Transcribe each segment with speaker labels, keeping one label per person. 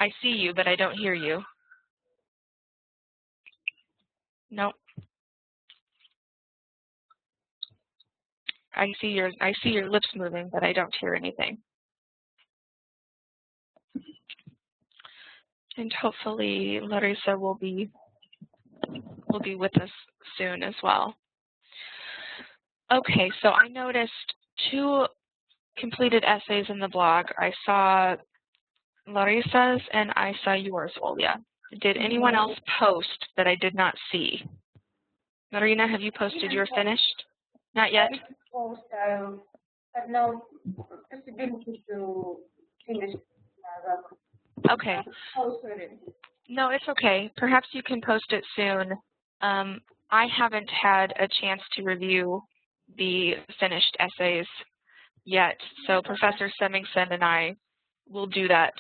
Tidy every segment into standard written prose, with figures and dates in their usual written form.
Speaker 1: I see you, but I don't hear you. Nope. I see your lips moving, but I don't hear anything. And hopefully Larissa will be with us soon as well. Okay, so I noticed 2 completed essays in the blog. I saw Larissa's and I saw yours, Olya. Did anyone else post that I did not see? Marina, have you posted your finished? Not yet?
Speaker 2: I have no possibility to finish.
Speaker 1: Okay. No, it's okay. Perhaps you can post it soon. I haven't had a chance to review the finished essays yet, so Professor Semmingsen and I will do that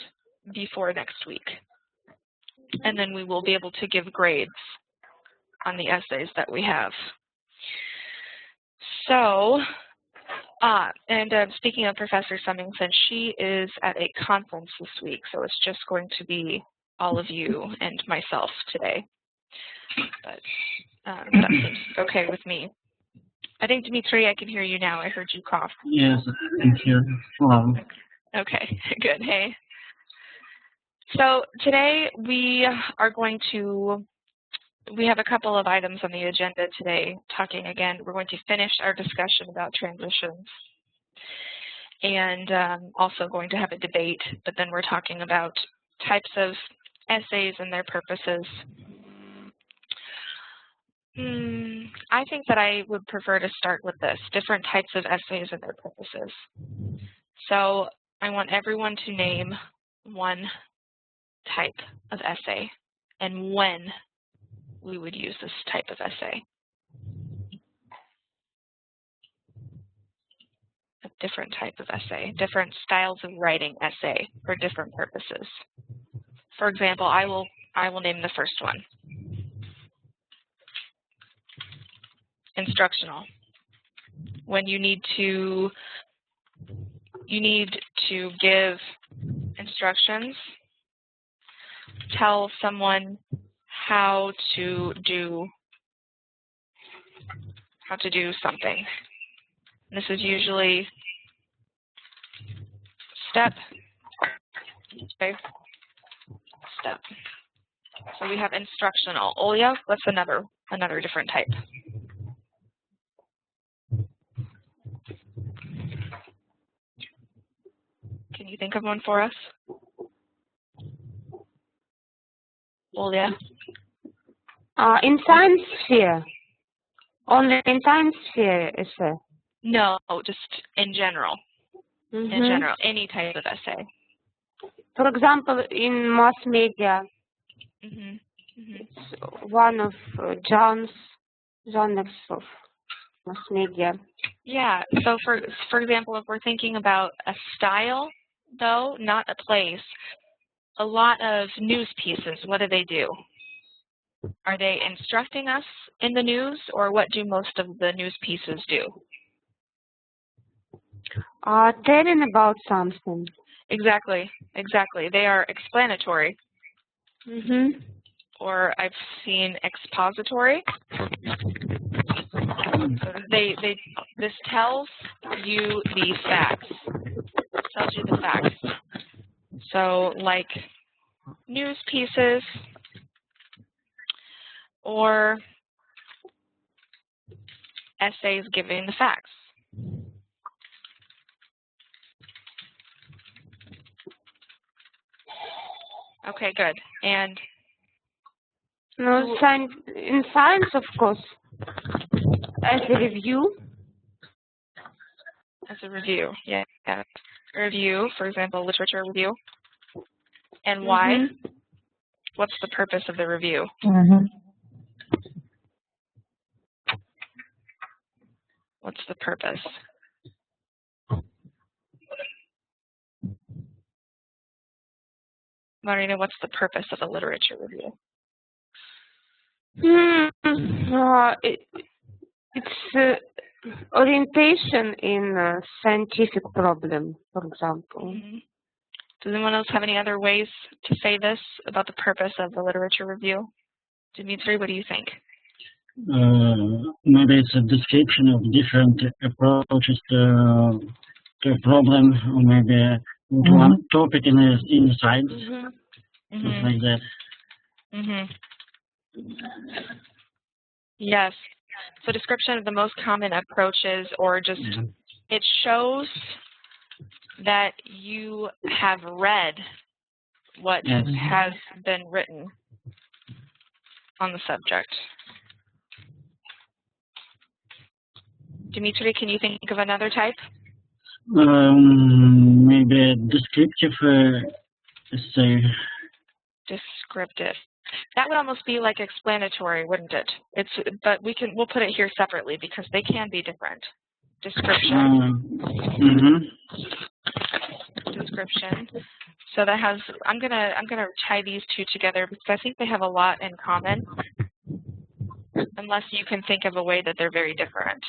Speaker 1: before next week. And then we will be able to give grades on the essays that we have. So, speaking of Professor Semmingsen, she is at a conference this week, so it's just going to be all of you and myself today. But that seems okay with me. I think, Dmitry, I can hear you now. I heard you cough.
Speaker 3: Yes, thank you.
Speaker 1: Okay, good. Hey. So today we have a couple of items on the agenda today, we're going to finish our discussion about transitions and also going to have a debate, but then we're talking about types of essays and their purposes. I think that I would prefer to start with this, different types of essays and their purposes. So I want everyone to name one type of essay and when we would use this type of essay. A different type of essay, different styles of writing essay for different purposes. For example, I will name the first one. Instructional. When you need to give instructions, tell someone how to do something. This is usually step. So we have instructional. Olya, what's another different type? Can you think of one for us? Olya?
Speaker 2: In science sphere. Only in science sphere essay.
Speaker 1: No, just in general. In general, any type of essay.
Speaker 2: For example, in mass media, it's one of genres of mass media.
Speaker 1: Yeah. So for example, if we're thinking about a style, though, not a place, a lot of news pieces, what do? Are they instructing us in the news, or what do most of the news pieces do?
Speaker 2: Telling about something.
Speaker 1: Exactly. They are explanatory. Or I've seen expository. So this tells you the facts. Tells you the facts. So like news pieces or essays giving the facts. Okay, good. And
Speaker 2: in science, of course, as a review.
Speaker 1: As a review, yeah. A review, for example, literature review. And why? What's the purpose of the review? What's the purpose? Marina, what's the purpose of a literature review?
Speaker 2: It's orientation in a scientific problem, for example.
Speaker 1: Does anyone else have any other ways to say this about the purpose of the literature review? Dimitri, what do you think?
Speaker 3: Maybe it's a description of different approaches to a problem, or maybe one topic in the science, something like that.
Speaker 1: Yes. So description of the most common approaches, or just it shows that you have read what has been written on the subject. Dimitri, can you think of another type?
Speaker 3: Maybe descriptive essay.
Speaker 1: Descriptive. That would almost be like explanatory, wouldn't it? But we'll put it here separately because they can be different. Description. Description. So that has. I'm gonna tie these two together because I think they have a lot in common. Unless you can think of a way that they're very different.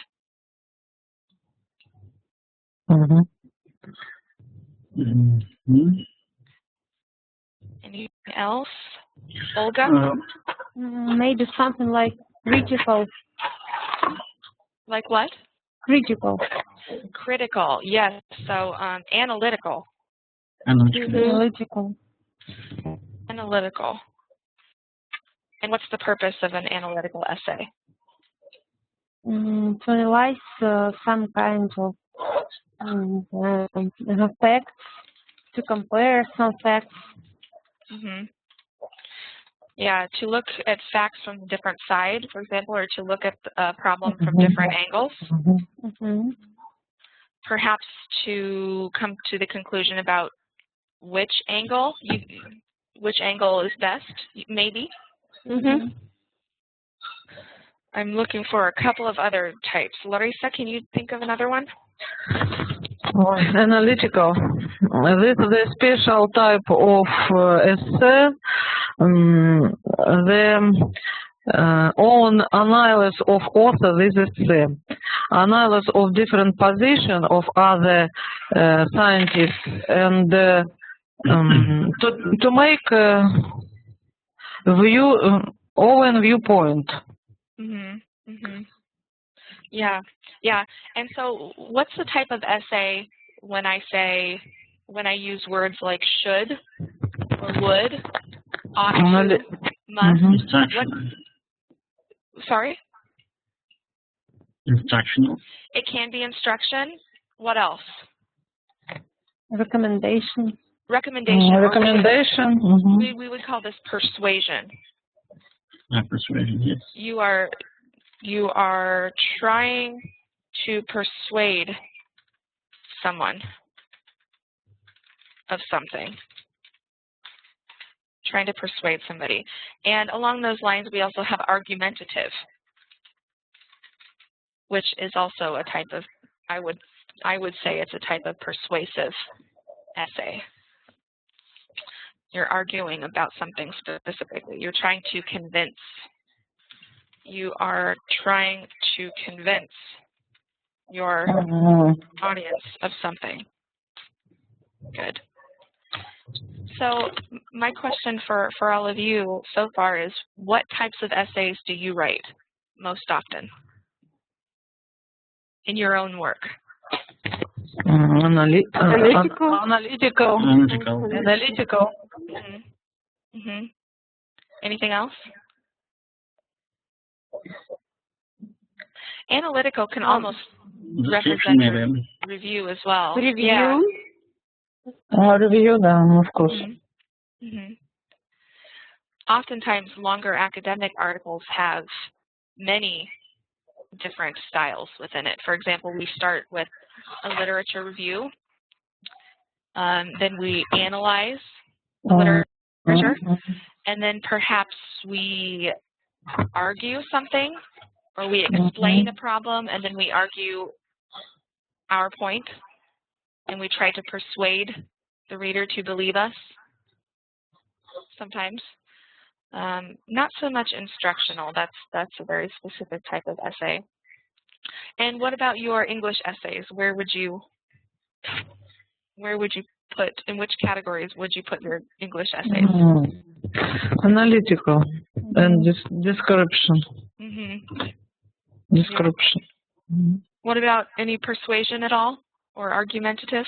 Speaker 1: Anything else? Olga?
Speaker 2: Maybe something like critical.
Speaker 1: Like what?
Speaker 2: Critical.
Speaker 1: Critical, yes. So analytical.
Speaker 2: Analytical.
Speaker 1: Analytical. And what's the purpose of an analytical essay?
Speaker 2: To analyze some kind of facts, to compare some facts. Yeah, to look at facts from a different side, for example, or to look at a problem from different angles. Perhaps to come to the conclusion about which angle is best, maybe. I'm looking for a couple of other types. Larissa, can you think of another one?
Speaker 4: Analytical. This is a special type of essay. The own analysis of author, this is the analysis of different position of other scientists, and to make own viewpoint.
Speaker 1: Yeah. And so what's the type of essay when I use words like should or would, ought to, must? Sorry?
Speaker 3: Instructional.
Speaker 1: It can be instruction. What else?
Speaker 2: Recommendation.
Speaker 1: Recommendation.
Speaker 4: Recommendation.
Speaker 1: We would call this persuasion.
Speaker 3: Persuasion, yes.
Speaker 1: You are trying to persuade someone of something. Trying to persuade somebody. And along those lines, we also have argumentative, which is also a type of, I would say it's a type of persuasive essay. You're arguing about something specifically. You're trying to convince. You are trying to convince your audience of something. Good. So my question for all of you so far is, what types of essays do you write most often in your own work?
Speaker 4: Analytical.
Speaker 1: Anything else? Analytical can almost represent review as well.
Speaker 2: Review?
Speaker 1: Yeah.
Speaker 4: Review, of course.
Speaker 1: Oftentimes, longer academic articles have many different styles within it. For example, we start with a literature review, then we analyze the literature, and then perhaps we argue something, or we explain a problem, and then we argue our point, and we try to persuade the reader to believe us sometimes. Not so much instructional. That's a very specific type of essay. And what about your English essays? Where would you in which categories would you put your English essays?
Speaker 4: Analytical and description. Description.
Speaker 1: What about any persuasion at all or argumentative?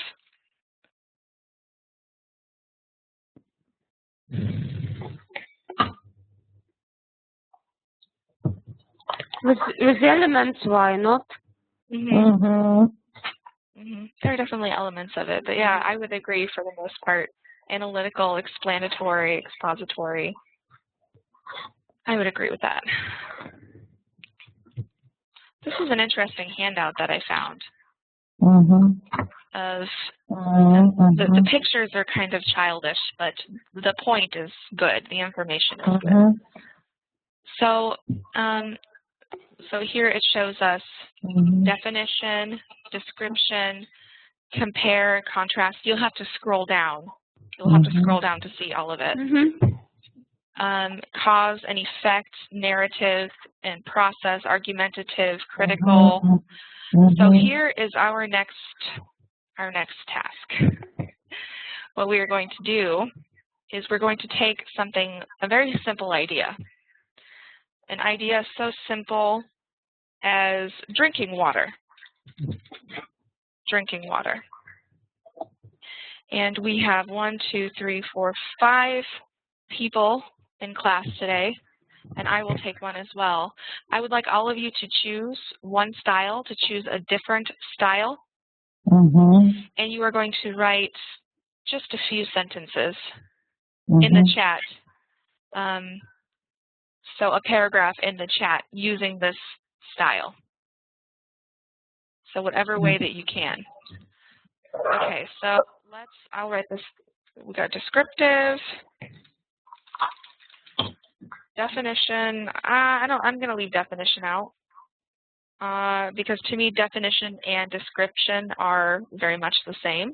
Speaker 2: With elements, why not?
Speaker 1: There are definitely elements of it, but yeah, I would agree for the most part. Analytical, explanatory, expository. I would agree with that. This is an interesting handout that I found. Of the pictures are kind of childish, but the point is good. The information is good. So, so here it shows us definition, description, compare, contrast. You'll have to scroll down. You'll have to scroll down to see all of it. Cause and effect, narrative and process, argumentative, critical. So here is our next task. What we are going to do is we're going to take a very simple idea. An idea so simple as drinking water. Drinking water. And we have 1, 2, 3, 4, 5 people in class today, and I will take one as well. I would like all of you to choose one style, to choose a different style. And you are going to write just a few sentences in the chat. So a paragraph in the chat using this style. So whatever way that you can. Okay, so I'll write this. We got descriptive, definition. I'm going to leave definition out because to me definition and description are very much the same.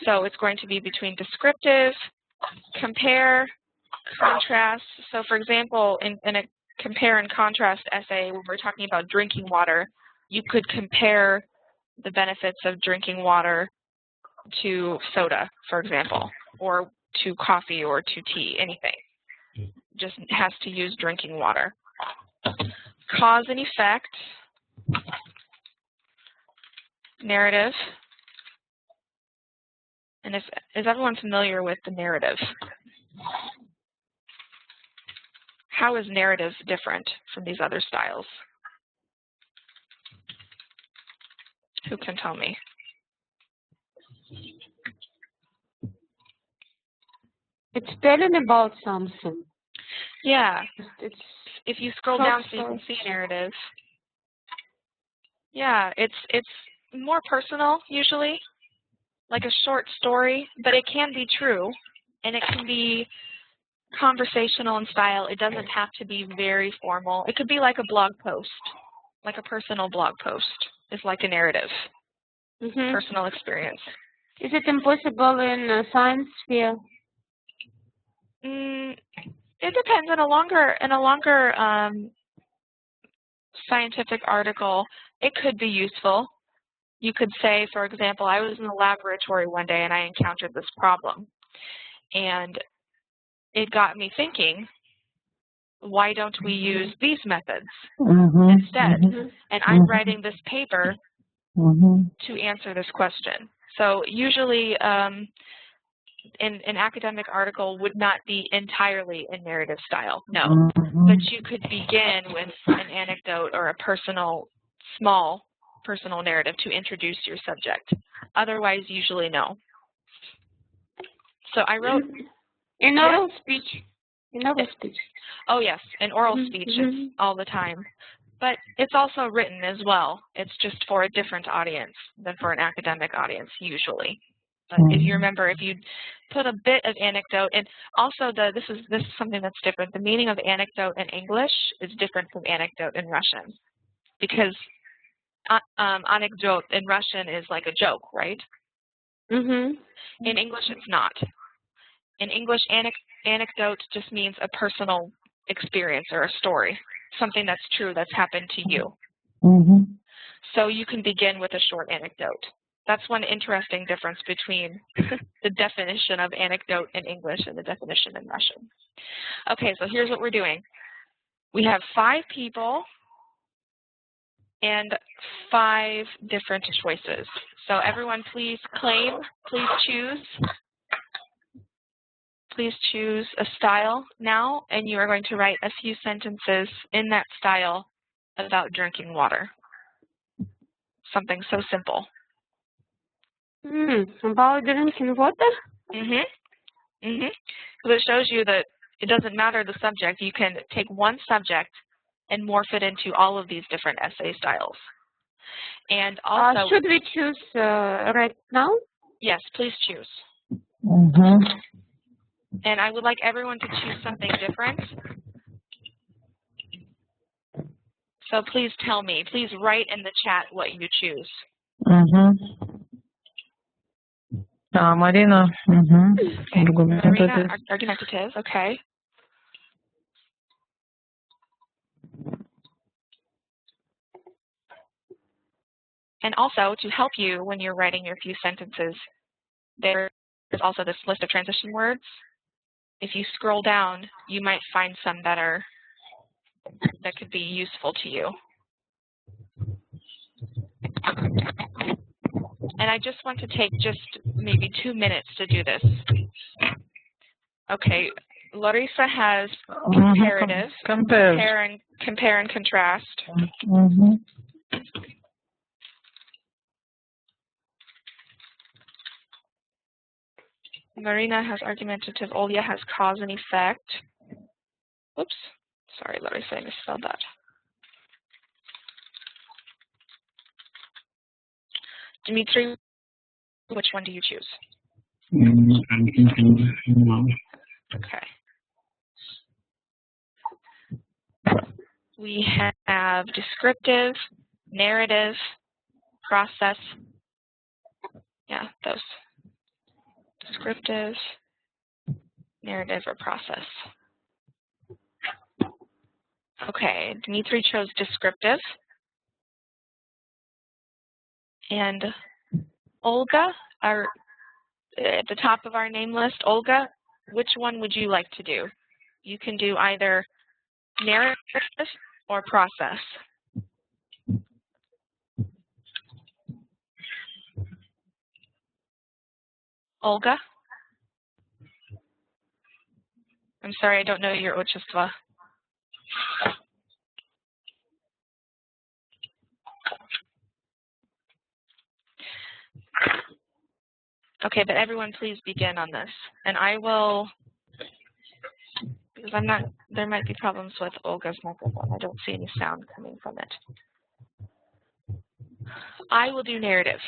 Speaker 1: So it's going to be between descriptive, compare, contrast. So for example, in a compare and contrast essay, when we're talking about drinking water, you could compare the benefits of drinking water to soda, for example, or to coffee or to tea, anything. Just has to use drinking water. Cause and effect, narrative. And is everyone familiar with the narrative? How is narrative different from these other styles? Who can tell me?
Speaker 2: It's telling about something.
Speaker 1: Yeah. If you scroll down so you can see narrative. Yeah, it's more personal usually, like a short story, but it can be true, and it can be conversational in style. It doesn't have to be very formal. It could be like a blog post, like a personal blog post. It's like a narrative, personal experience.
Speaker 2: Is it impossible in science sphere?
Speaker 1: It depends. In a longer scientific article, it could be useful. You could say, for example, I was in the laboratory one day and I encountered this problem. And it got me thinking, why don't we use these methods instead? And I'm writing this paper to answer this question. So usually an academic article would not be entirely in narrative style, no. But you could begin with an anecdote or a small personal narrative to introduce your subject. Otherwise, usually no. So I wrote...
Speaker 2: In oral speech. In oral speech.
Speaker 1: Oh, yes. In oral speech, it's all the time. But it's also written as well. It's just for a different audience than for an academic audience, usually. But if you remember, if you put a bit of anecdote, and also this is something that's different. The meaning of anecdote in English is different from anecdote in Russian, because anecdote in Russian is like a joke, right? In English, it's not. In English, anecdote just means a personal experience or a story, something that's true that's happened to you. So you can begin with a short anecdote. That's one interesting difference between the definition of anecdote in English and the definition in Russian. Okay, so here's what we're doing. We have 5 people and 5 different choices. So everyone please claim, please choose. Please choose a style now, and you are going to write a few sentences in that style about drinking water. Something so simple.
Speaker 2: About drinking water?
Speaker 1: Because it shows you that it doesn't matter the subject. You can take one subject and morph it into all of these different essay styles. And also,
Speaker 2: should we choose right now?
Speaker 1: Yes, please choose. And I would like everyone to choose something different. So please tell me. Please write in the chat what you choose.
Speaker 4: Marina.
Speaker 1: Okay. Marina, argumentative. Okay. And also, to help you when you're writing your few sentences, there is also this list of transition words. If you scroll down, you might find some that could be useful to you. And I just want to take just maybe 2 minutes to do this. Okay, Larissa has comparative, compare and contrast. Marina has argumentative. Olya has cause and effect. Oops, sorry, Larissa, I misspelled that. Dmitry, which one do you choose?
Speaker 3: I'm thinking now.
Speaker 1: Okay. We have descriptive, narrative, process. Yeah, those. Descriptive, narrative, or process. Okay, Dmitry chose descriptive. And Olga, at the top of our name list, Olga, which one would you like to do? You can do either narrative or process. Olga? I'm sorry, I don't know your Otchestvo. Okay, but everyone please begin on this. And I will, because there might be problems with Olga's microphone. I don't see any sound coming from it. I will do narrative.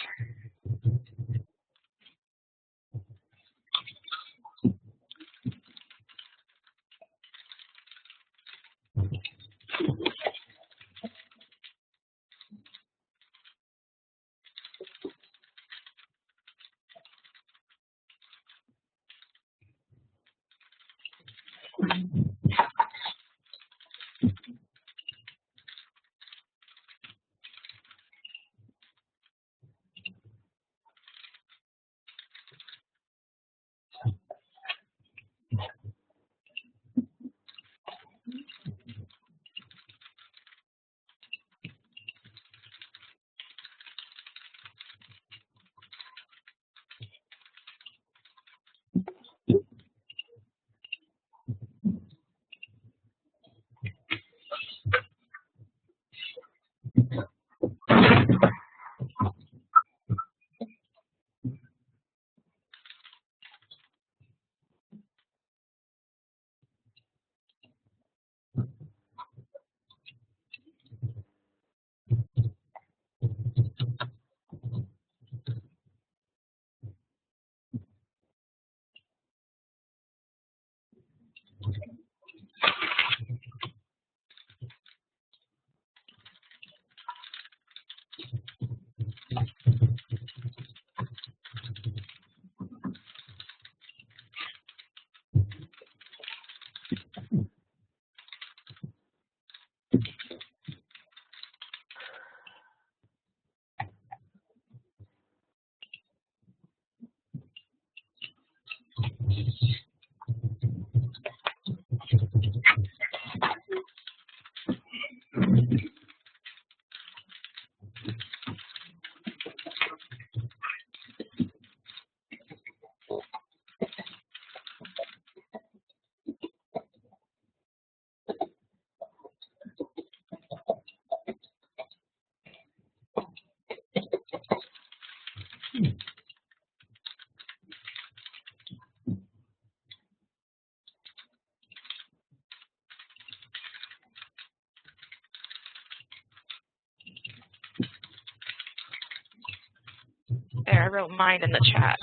Speaker 2: There, I wrote mine in the chat.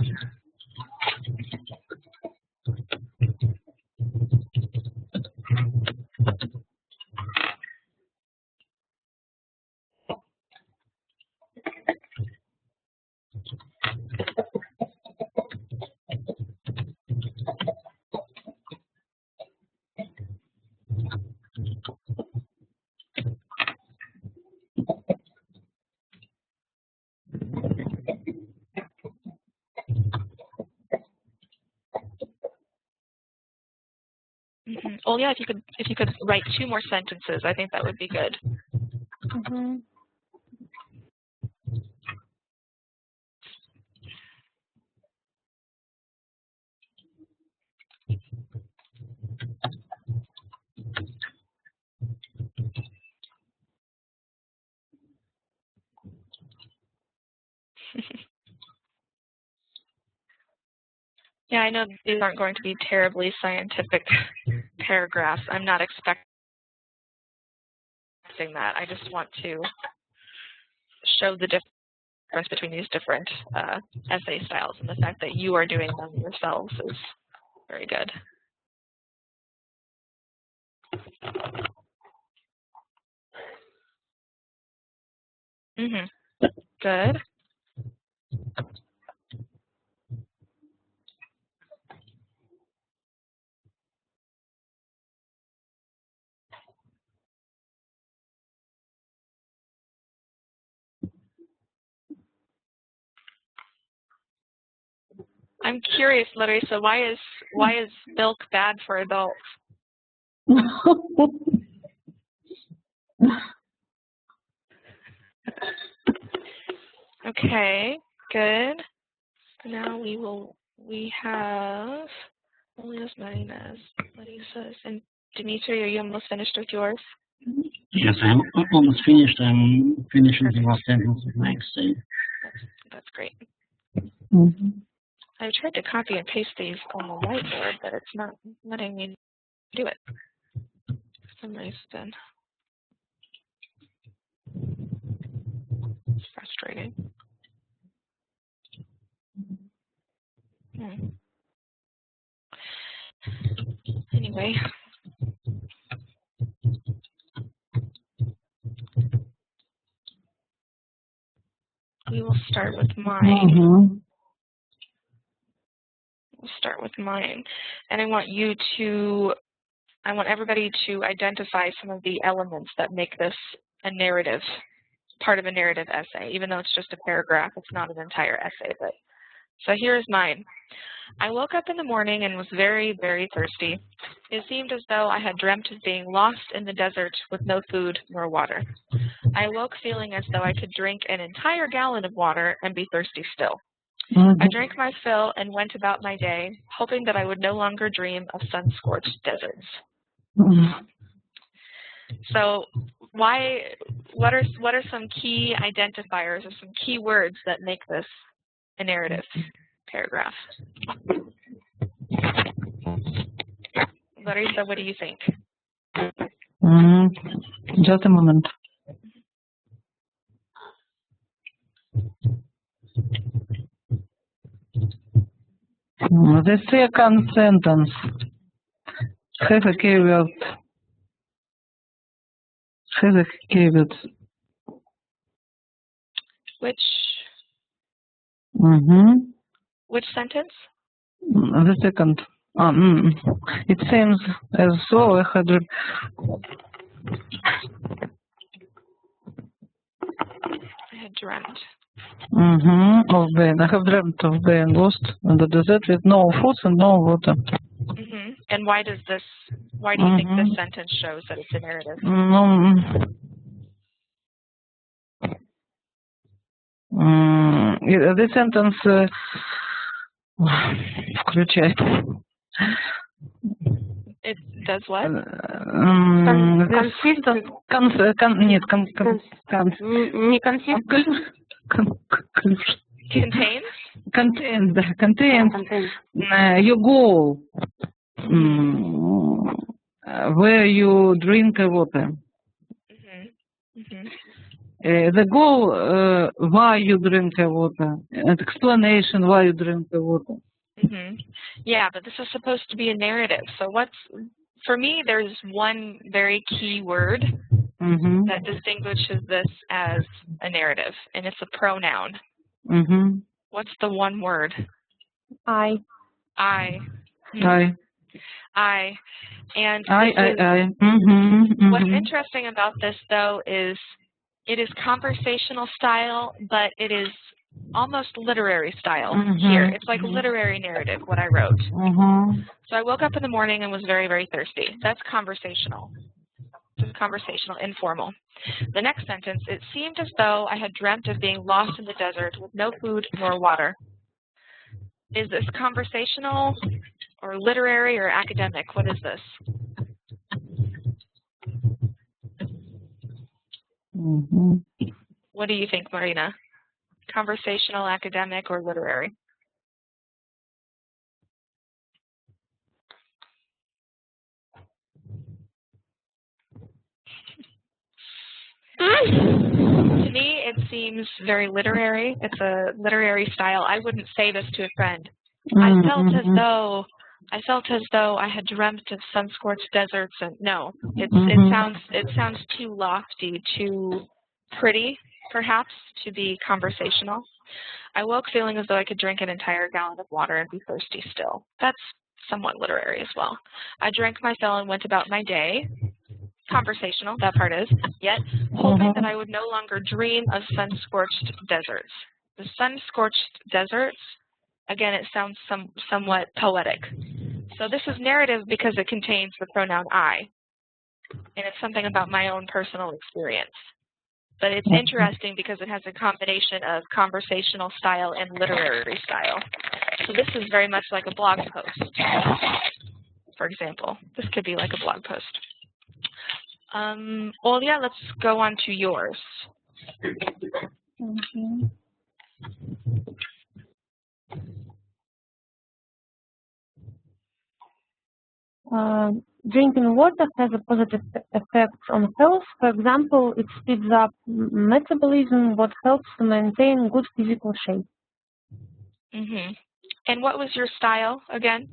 Speaker 2: Well, yeah, if you could write 2 more sentences, I think that would be good. Yeah, I know these aren't going to be terribly scientific paragraphs. I'm not expecting that. I just want to show the difference between these different essay styles, and the fact that you are doing them yourselves is very good. Good. I'm curious, Larissa, why is milk bad for adults? Okay, good. Now we have Julia's, Marina's, Larissa's, and Dimitri, are you almost finished with yours?
Speaker 3: Yes, I'm almost finished. I'm finishing the last sentence of my essay.
Speaker 2: That's great. I tried to copy and paste these on the whiteboard, but it's not letting me do it for some reason. It's frustrating. Anyway. We will start with mine. We'll start with mine. And I want everybody to identify some of the elements that make this a narrative, part of a narrative essay. Even though it's just a paragraph, it's not an entire essay. So here's mine. I woke up in the morning and was very, very thirsty. It seemed as though I had dreamt of being lost in the desert with no food nor water. I awoke feeling as though I could drink an entire gallon of water and be thirsty still. I drank my fill and went about my day, hoping that I would no longer dream of sun-scorched deserts. So what are some key identifiers or some key words that make this a narrative paragraph? Larissa, what do you think?
Speaker 4: Just a moment. The second sentence has a keyword.
Speaker 2: Which sentence?
Speaker 4: The second. It seems as though I had
Speaker 2: dreamt.
Speaker 4: Of being. I have dreamt of being lost in the desert with no food and no water.
Speaker 2: And why do you think this sentence shows that it's a narrative?
Speaker 4: This sentence включает.
Speaker 2: It does what?
Speaker 5: Consistent.
Speaker 4: Нет,
Speaker 5: Не consistent.
Speaker 4: Contains your goal, where you drink water. The goal, why you drink water, an explanation why you drink water.
Speaker 2: Yeah, but this is supposed to be a narrative. So for me, there's one very key word that distinguishes this as a narrative, and it's a pronoun. What's the one word?
Speaker 5: I.
Speaker 2: I. And what's interesting about this, though, is it is conversational style, but it is almost literary style here. It's like literary narrative, what I wrote. So I woke up in the morning and was very, very thirsty. That's conversational. It's conversational, informal. The next sentence, it seemed as though I had dreamt of being lost in the desert with no food nor water. Is this conversational or literary or academic? What is this? What do you think, Marina? Conversational, academic, or literary? To me, it seems very literary. It's a literary style. I wouldn't say this to a friend. I felt as though I had dreamt of sun-scorched deserts, and no, it sounds too lofty, too pretty, perhaps, to be conversational. I woke feeling as though I could drink an entire gallon of water and be thirsty still. That's somewhat literary as well. I drank my fill and went about my day. Conversational, that part is, yet hoping that I would no longer dream of sun-scorched deserts. The sun-scorched deserts, again, it sounds somewhat poetic. So this is narrative because it contains the pronoun I, and it's something about my own personal experience. But it's interesting because it has a combination of conversational style and literary style. So this is very much like a blog post, for example. This could be like a blog post. Well, yeah, let's go on to yours.
Speaker 5: Drinking water has a positive effect on health. For example, it speeds up metabolism, what helps to maintain good physical shape.
Speaker 2: And what was your style again?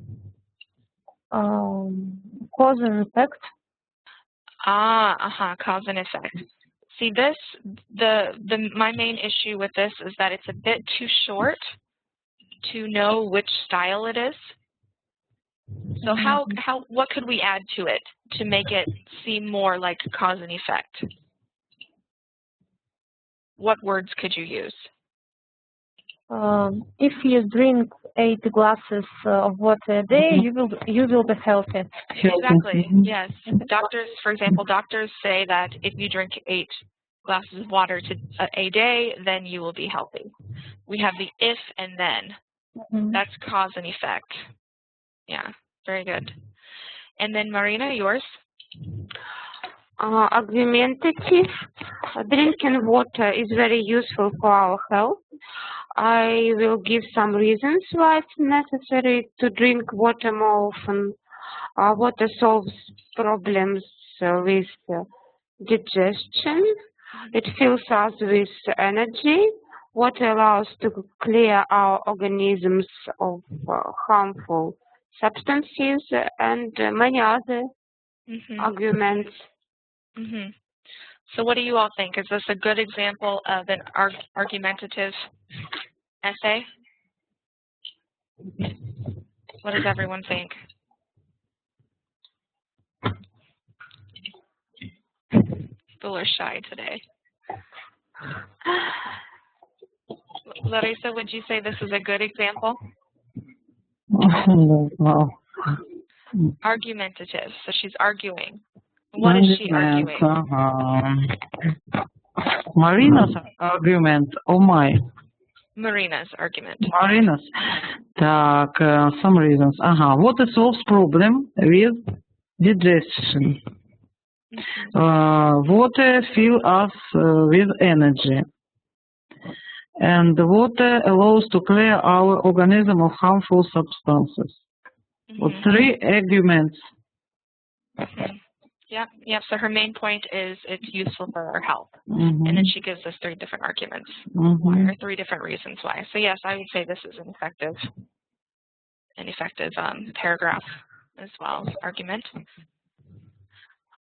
Speaker 5: Cause and effect.
Speaker 2: Cause and effect. See, my main issue with this is that it's a bit too short to know which style it is. So what could we add to it to make it seem more like cause and effect? What words could you use?
Speaker 5: If you drink 8 glasses of water a day, you will be healthy.
Speaker 2: Exactly. Yes. Doctors, for example, say that if you drink 8 glasses of water a day, then you will be healthy. We have the if and then. That's cause and effect. Yeah. Very good. And then Marina, yours?
Speaker 5: Argumentative. Drinking water is very useful for our health. I will give some reasons why it's necessary to drink water more often. Water solves problems with digestion. It fills us with energy. Water allows to clear our organisms of harmful substances and many other arguments.
Speaker 2: So what do you all think? Is this a good example of an argumentative essay? What does everyone think? People are shy today. Larissa, would you say this is a good example?
Speaker 4: No.
Speaker 2: Argumentative. So she's arguing. What is she arguing?
Speaker 4: Marina's argument or my?
Speaker 2: Marina's argument.
Speaker 4: Marina's. Так, some reasons. What solves problem with digestion? Water fills us with energy. And water allows to clear our organism of harmful substances. What three arguments?
Speaker 2: Yep. So her main point is it's useful for our health. And then she gives us three different arguments, or three different reasons why. So yes, I would say this is an effective paragraph as well as argument.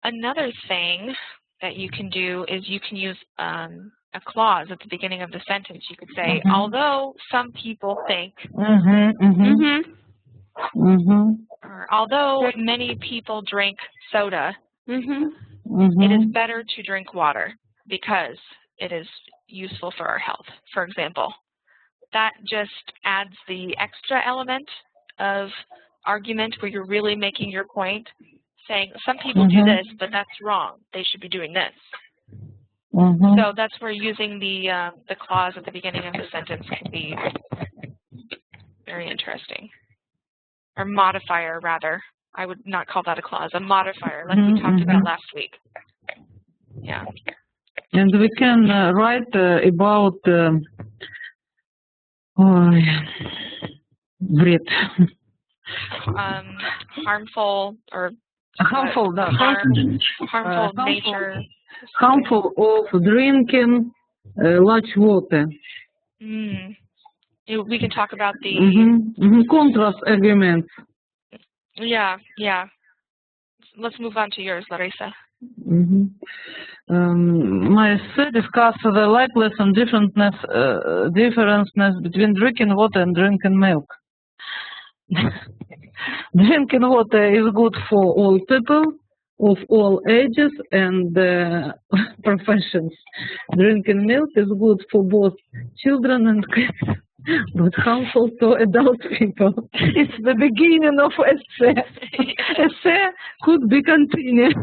Speaker 2: Another thing that you can do is you can use a clause at the beginning of the sentence. You could say, although some people think, or although many people drink soda, it is better to drink water because it is useful for our health, for example. That just adds the extra element of argument where you're really making your point, saying some people do this, but that's wrong. They should be doing this. So that's where using the clause at the beginning of the sentence can be very interesting. Or modifier, rather. I would not call that a clause, a modifier, like we talked about last week. Yeah.
Speaker 4: And we can write about
Speaker 2: harmful or
Speaker 4: harmful
Speaker 2: nature.
Speaker 4: Harmful of drinking large water.
Speaker 2: We can talk about the
Speaker 4: contrast argument.
Speaker 2: Yeah. Let's move on to yours, Larissa.
Speaker 4: My essay discusses the likeness and differences between drinking water and drinking milk. Drinking water is good for all people of all ages and professions. Drinking milk is good for both children and kids, but harmful to adult people. It's the beginning of essay. Essay could be continued.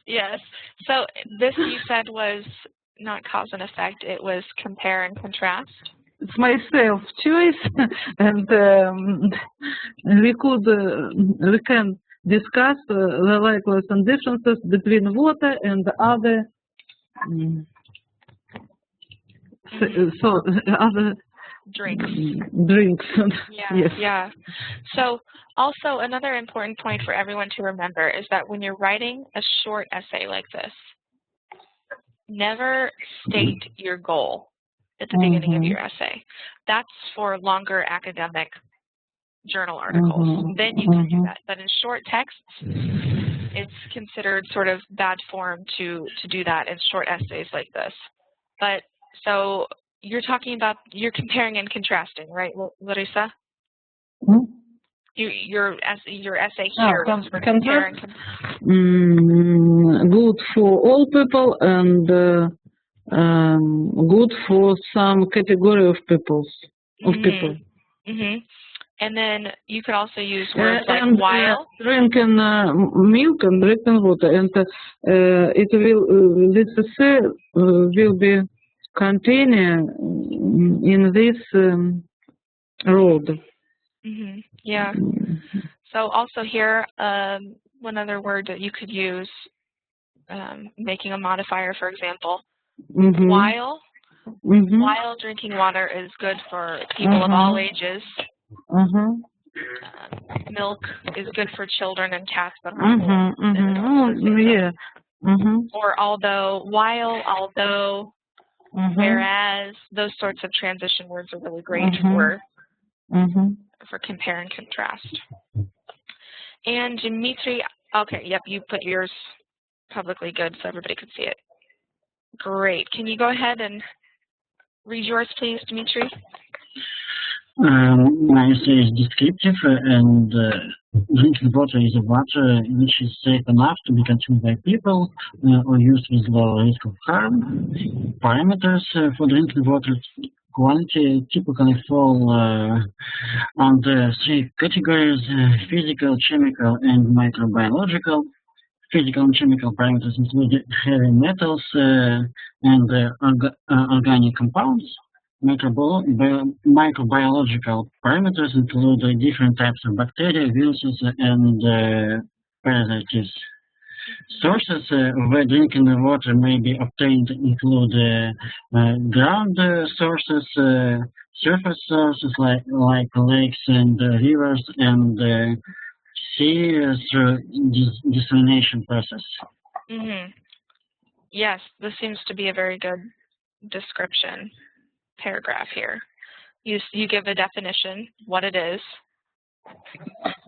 Speaker 2: Yes. So this you said was not cause and effect. It was compare and contrast.
Speaker 4: It's my self-choice, and we can discuss the likeness and differences between water and other other
Speaker 2: drinks.
Speaker 4: Yeah.
Speaker 2: So also another important point for everyone to remember is that when you're writing a short essay like this, never state your goal at the beginning of your essay. That's for longer academic journal articles. Then you can do that. But in short texts, it's considered sort of bad form to do that in short essays like this. But so you're talking about, you're comparing and contrasting, right, Larissa? Your essay here was for compare and contrast.
Speaker 4: Good for all people and good for some category of people.
Speaker 2: And then you could also use words like while.
Speaker 4: Drinking milk and drinking water, and it will this essay will be continued in this road.
Speaker 2: Yeah. So also here, one other word that you could use, making a modifier, for example, while drinking water is good for people of all ages. Milk is good for children and cats, but or although, while, although, whereas, those sorts of transition words are really great for compare and contrast. And Dimitri, okay, yep, you put yours publicly, good, so everybody could see it. Great. Can you go ahead and read yours, please, Dimitri?
Speaker 3: My essay is descriptive, and drinking water is a water which is safe enough to be consumed by people or used with low risk of harm. Parameters for drinking water quality typically fall under three categories: physical, chemical, and microbiological. Physical and chemical parameters include heavy metals and organic compounds. Microbiological parameters include different types of bacteria, viruses, and parasites. Sources where drinking water may be obtained include ground sources, surface sources like lakes and rivers, and sea through desalination process.
Speaker 2: Mm-hmm. Yes, this seems to be a very good description paragraph here. You give a definition, what it is.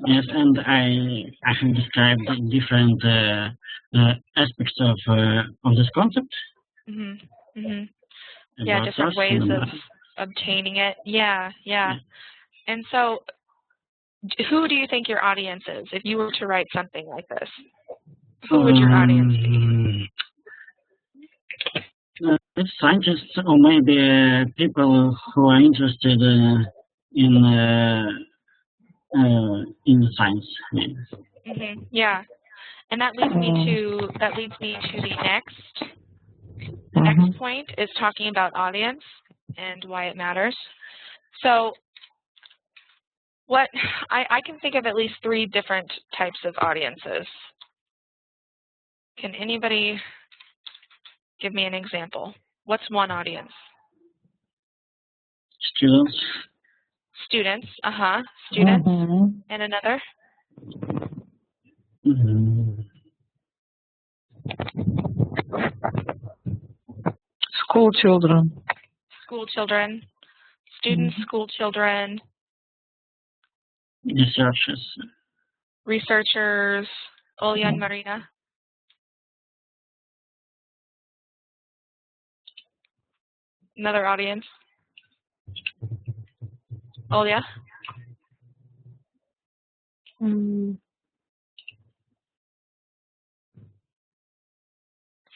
Speaker 3: Yes, and I have described different aspects of this concept.
Speaker 2: Mm-hmm. Mm-hmm. Yeah, different ways of obtaining it. Yeah. And so, who do you think your audience is? If you were to write something like this, who would your audience be?
Speaker 3: Scientists, or maybe people who are interested in science.
Speaker 2: Mm-hmm. Yeah, and that leads me to the next. The next point is talking about audience and why it matters. So, what I can think of at least 3 different types of audiences. Can anybody give me an example? What's one audience?
Speaker 3: Students.
Speaker 2: Students, students. And another?
Speaker 4: School children.
Speaker 2: School children. Students, school children.
Speaker 3: Researchers.
Speaker 2: Researchers. Olya and Marina. Another audience. Olya?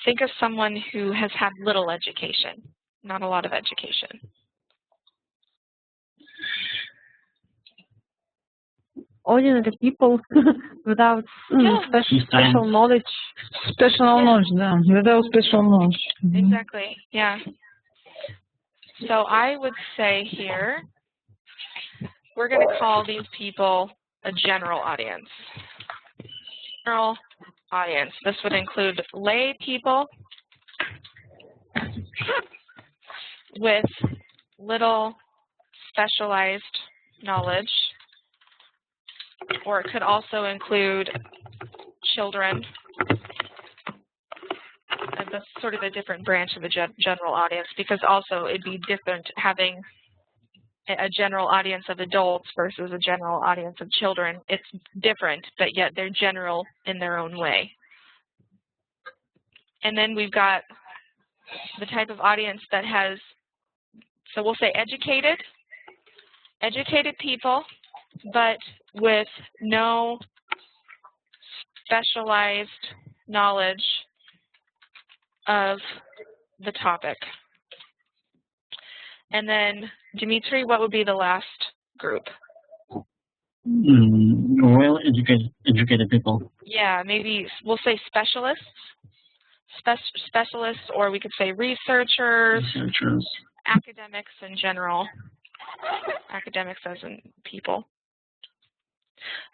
Speaker 2: Think of someone who has had little education, not a lot of education.
Speaker 5: Ordinary people without special knowledge.
Speaker 4: Special knowledge, yeah. Without special knowledge.
Speaker 2: Exactly, yeah. So I would say here, we're going to call these people a general audience. General audience. This would include lay people with little specialized knowledge, or it could also include children. And that's sort of a different branch of a general audience, because also it'd be different having a general audience of adults versus a general audience of children. It's different, but yet they're general in their own way. And then we've got the type of audience that has, so we'll say educated people, but with no specialized knowledge of the topic. And then, Dimitri, what would be the last group?
Speaker 3: Well-educated people.
Speaker 2: Yeah, maybe we'll say specialists. Specialists, or we could say researchers. Academics in general. Academics as in people.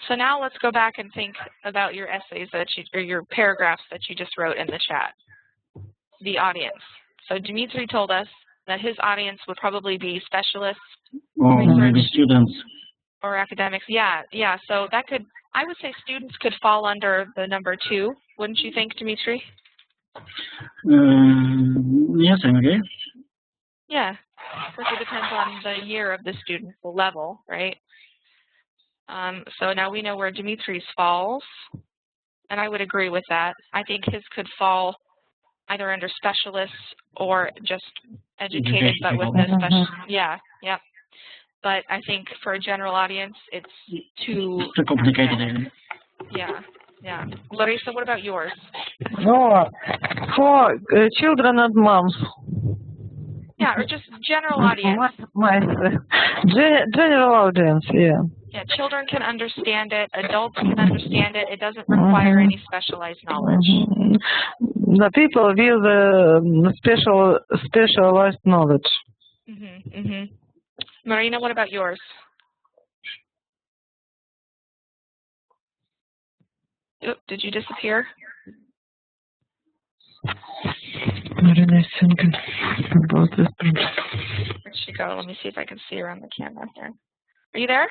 Speaker 2: So now let's go back and think about your essays or your paragraphs that you just wrote in the chat. The audience. So Dimitri told us that his audience would probably be specialists,
Speaker 3: or maybe students,
Speaker 2: or academics. Yeah. So that could, I would say, students could fall under the number 2. Wouldn't you think, Dimitri?
Speaker 3: Yes, I agree.
Speaker 2: Yeah. Of course, it depends on the year of the student, the level, right? So now we know where Dimitri's falls, and I would agree with that. I think his could fall either under specialists or just educated, but with a special, yeah. But I think for a general audience, it's too
Speaker 3: complicated.
Speaker 2: Yeah. Larissa, what about yours?
Speaker 4: For children and moms.
Speaker 2: Yeah,
Speaker 1: Yeah, or just general audience.
Speaker 4: General audience, yeah.
Speaker 1: Yeah, children can understand it, adults can understand it. It doesn't require any specialized knowledge.
Speaker 4: The people with specialized knowledge.
Speaker 1: Marina, what about yours? Oop, did you disappear?
Speaker 4: Marina is thinking about this problem.
Speaker 1: Where'd she go? Let me see if I can see her on the camera here. Are you there?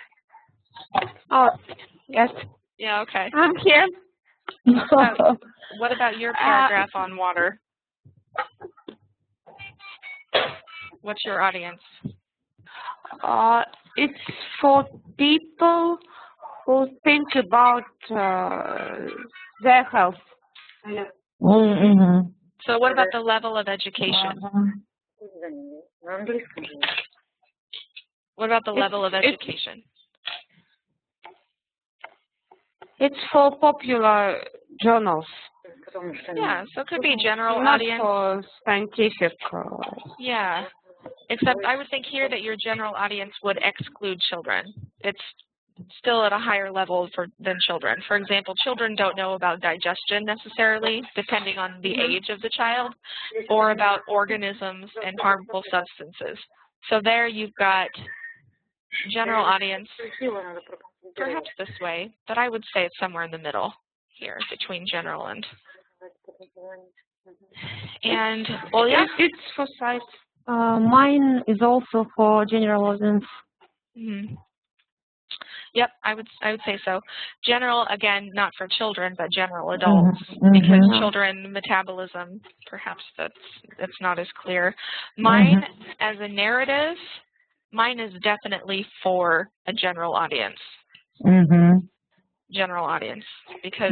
Speaker 5: Oh, yes.
Speaker 1: Yeah, okay.
Speaker 5: I'm here.
Speaker 1: What about your paragraph on water? What's your audience?
Speaker 5: It's for people who think about their health.
Speaker 1: So what about the level of education? What about the level of education?
Speaker 5: It's for popular journals.
Speaker 1: Yeah, so it could be general
Speaker 5: Not
Speaker 1: audience.
Speaker 5: for scientific.
Speaker 1: Yeah, except I would think here that your general audience would exclude children. It's still at a higher level than children. For example, children don't know about digestion necessarily, depending on the age of the child, or about organisms and harmful substances. So there you've got general audience, perhaps this way, but I would say it's somewhere in the middle here between general and well, yeah.
Speaker 5: It's for size.
Speaker 6: Mine is also for general audience.
Speaker 1: Yep, I would say so. General, again, not for children, but general adults, because children metabolism, perhaps that's not as clear. Mine, as a narrative, mine is definitely for a general audience. General audience, because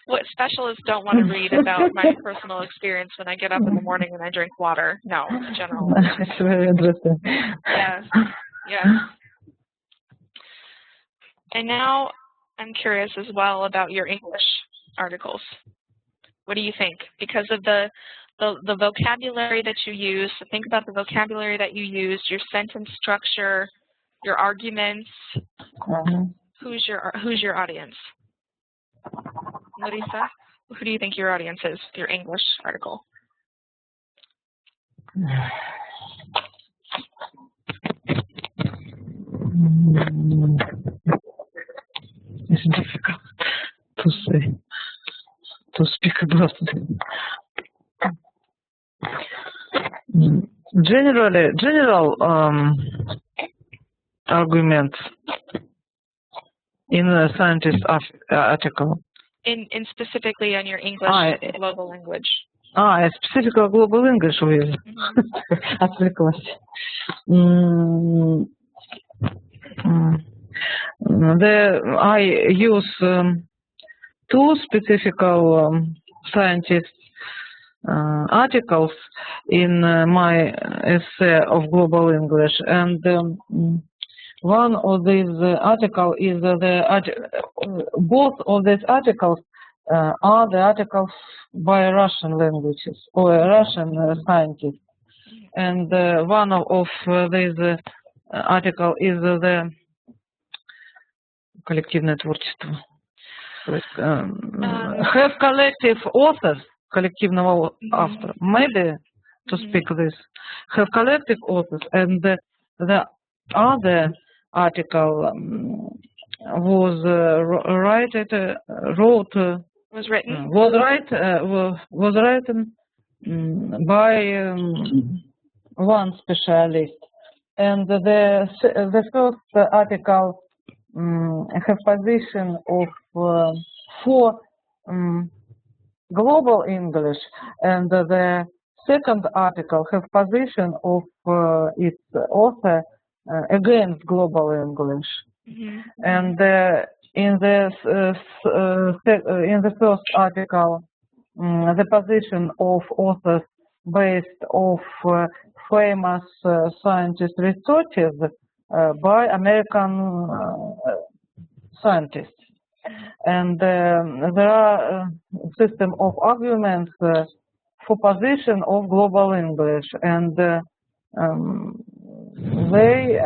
Speaker 1: what specialists don't want to read about my personal experience when I get up in the morning and I drink water. No, it's general.
Speaker 4: It's very interesting.
Speaker 1: Yes, yes. And now I'm curious as well about your English articles. What do you think? Because of the vocabulary that you use, so think about the vocabulary that you used, your sentence structure, your arguments. Who's your audience? Larissa, who do you think your audience is, your English article?
Speaker 4: It's difficult to say, to speak about it. General arguments in a scientist article.
Speaker 1: In specifically on your English global language.
Speaker 4: Specifically global English with отвлеклась. I use two specific scientist articles in my essay of global English, and one of these articles is both of these articles are the articles by Russian languages or Russian scientists, and one of these article is the коллективное творчество. Have collective authors, коллективного автора. Maybe to speak this. Have collective authors, and the other article was written by one specialist, and the first article have position of for global English, and the second article have position of its author against global English. And in the first article, the position of authors based off famous scientist researches by American scientists, and there are system of arguments for position of global English, and they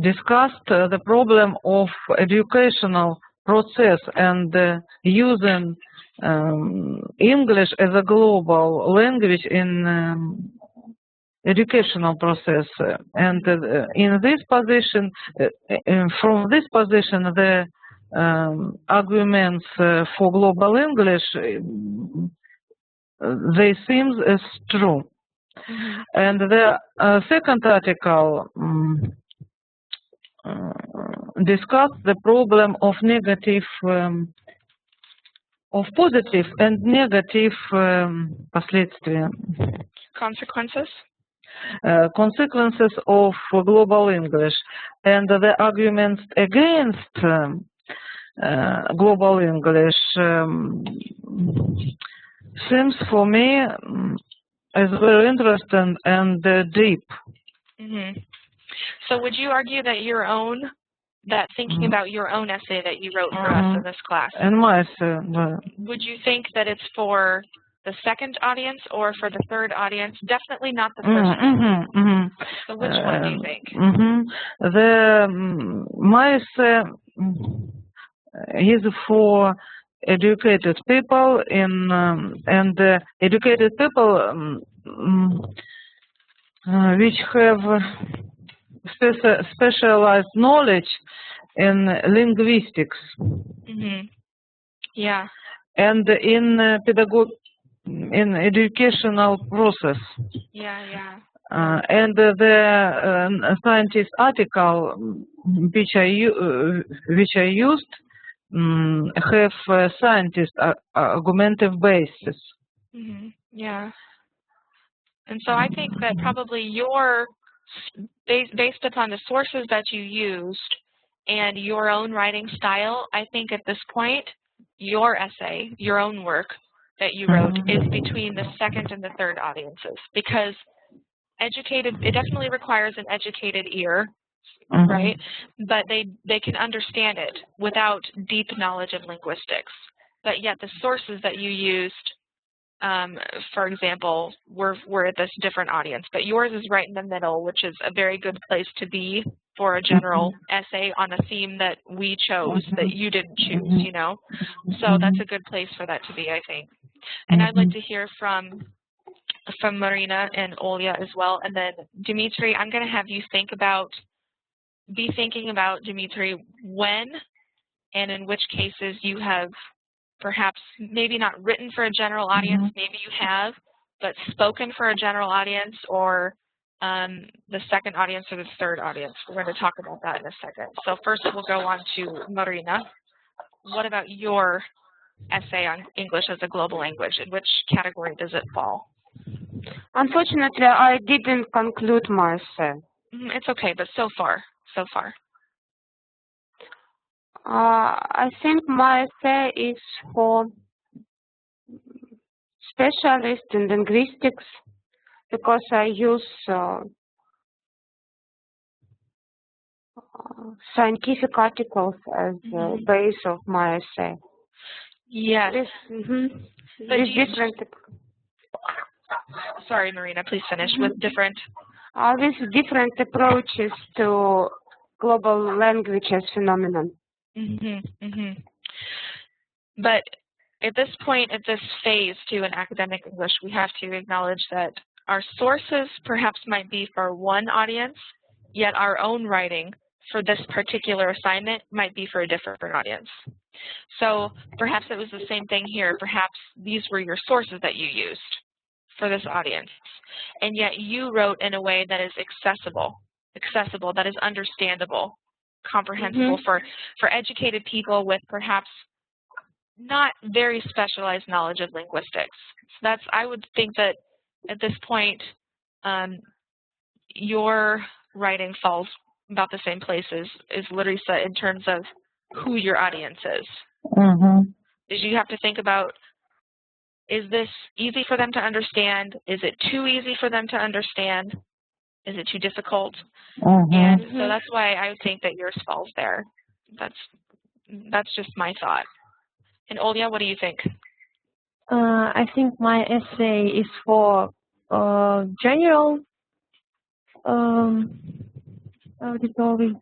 Speaker 4: discussed the problem of educational process and using English as a global language in educational process. And in this position, from this position, the arguments for global English, they seem as true.
Speaker 2: Mm-hmm.
Speaker 4: And the second article discussed the problem of negative, of positive and negative последствия.
Speaker 2: Consequences?
Speaker 4: Consequences of global English, and the arguments against global English seems for me as very interesting and deep.
Speaker 2: Mm-hmm. So would you argue that thinking about your own essay that you wrote for us in this class,
Speaker 4: And my essay,
Speaker 2: would you think that it's for the second audience or for the third audience? Definitely not the first. So which one do you think?
Speaker 4: My essay is for educated people and educated people which have specialized knowledge in linguistics.
Speaker 2: Mm-hmm. Yeah.
Speaker 4: And in in educational process.
Speaker 2: Yeah.
Speaker 4: And the scientist article which I used have scientist argumentative basis.
Speaker 2: Mm-hmm. Yeah. And so I think that probably based upon the sources that you used and your own writing style, I think at this point, your essay, your own work that you wrote is between the second and the third audiences, because it definitely requires an educated ear, right? But they can understand it without deep knowledge of linguistics. But yet the sources that you used, for example, were at this different audience. But yours is right in the middle, which is a very good place to be for a general essay on a theme that we chose, that you didn't choose, you know? So that's a good place for that to be, I think. And I'd like to hear from Marina and Olya as well. And then Dimitri, I'm going to have you be thinking about, Dimitri, when and in which cases you have perhaps maybe not written for a general audience, maybe you have, but spoken for a general audience or the second audience or the third audience. We're going to talk about that in a second. So first we'll go on to Marina. What about your essay on English as a global language? In which category does it fall?
Speaker 5: Unfortunately, I didn't conclude my essay.
Speaker 2: It's okay, but so far.
Speaker 5: I think my essay is for specialists in linguistics because I use scientific articles as the base of my essay.
Speaker 2: Yes. Sorry, Marina, please finish with different.
Speaker 5: With different approaches to global language as phenomenon.
Speaker 2: But at this point, at this phase too in academic English, we have to acknowledge that our sources perhaps might be for one audience, yet our own writing for this particular assignment might be for a different audience. So perhaps it was the same thing here. Perhaps these were your sources that you used for this audience, and yet you wrote in a way that is accessible, that is understandable, comprehensible for educated people with perhaps not very specialized knowledge of linguistics. So I would think that at this point, your writing falls about the same place as Larissa in terms of who your audience is. Because you have to think about, is this easy for them to understand? Is it too easy for them to understand? Is it too difficult? And so that's why I would think that yours falls there. That's just my thought. And Olya, what do you think?
Speaker 6: I think my essay is for general, how do you call it?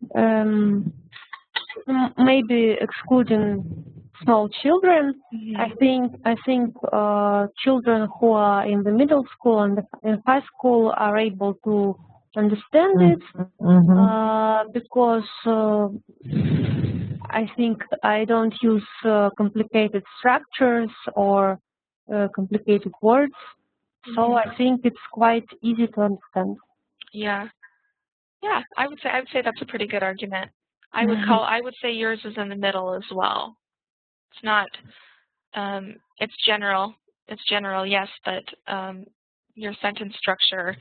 Speaker 6: Maybe excluding small children. I think children who are in the middle school and in high school are able to understand it because I think I don't use complicated structures or complicated words, so I think it's quite easy to understand.
Speaker 2: Yeah, yeah. I would say that's a pretty good argument. I would say yours is in the middle as well. It's not. It's general. It's general, yes, but your sentence structure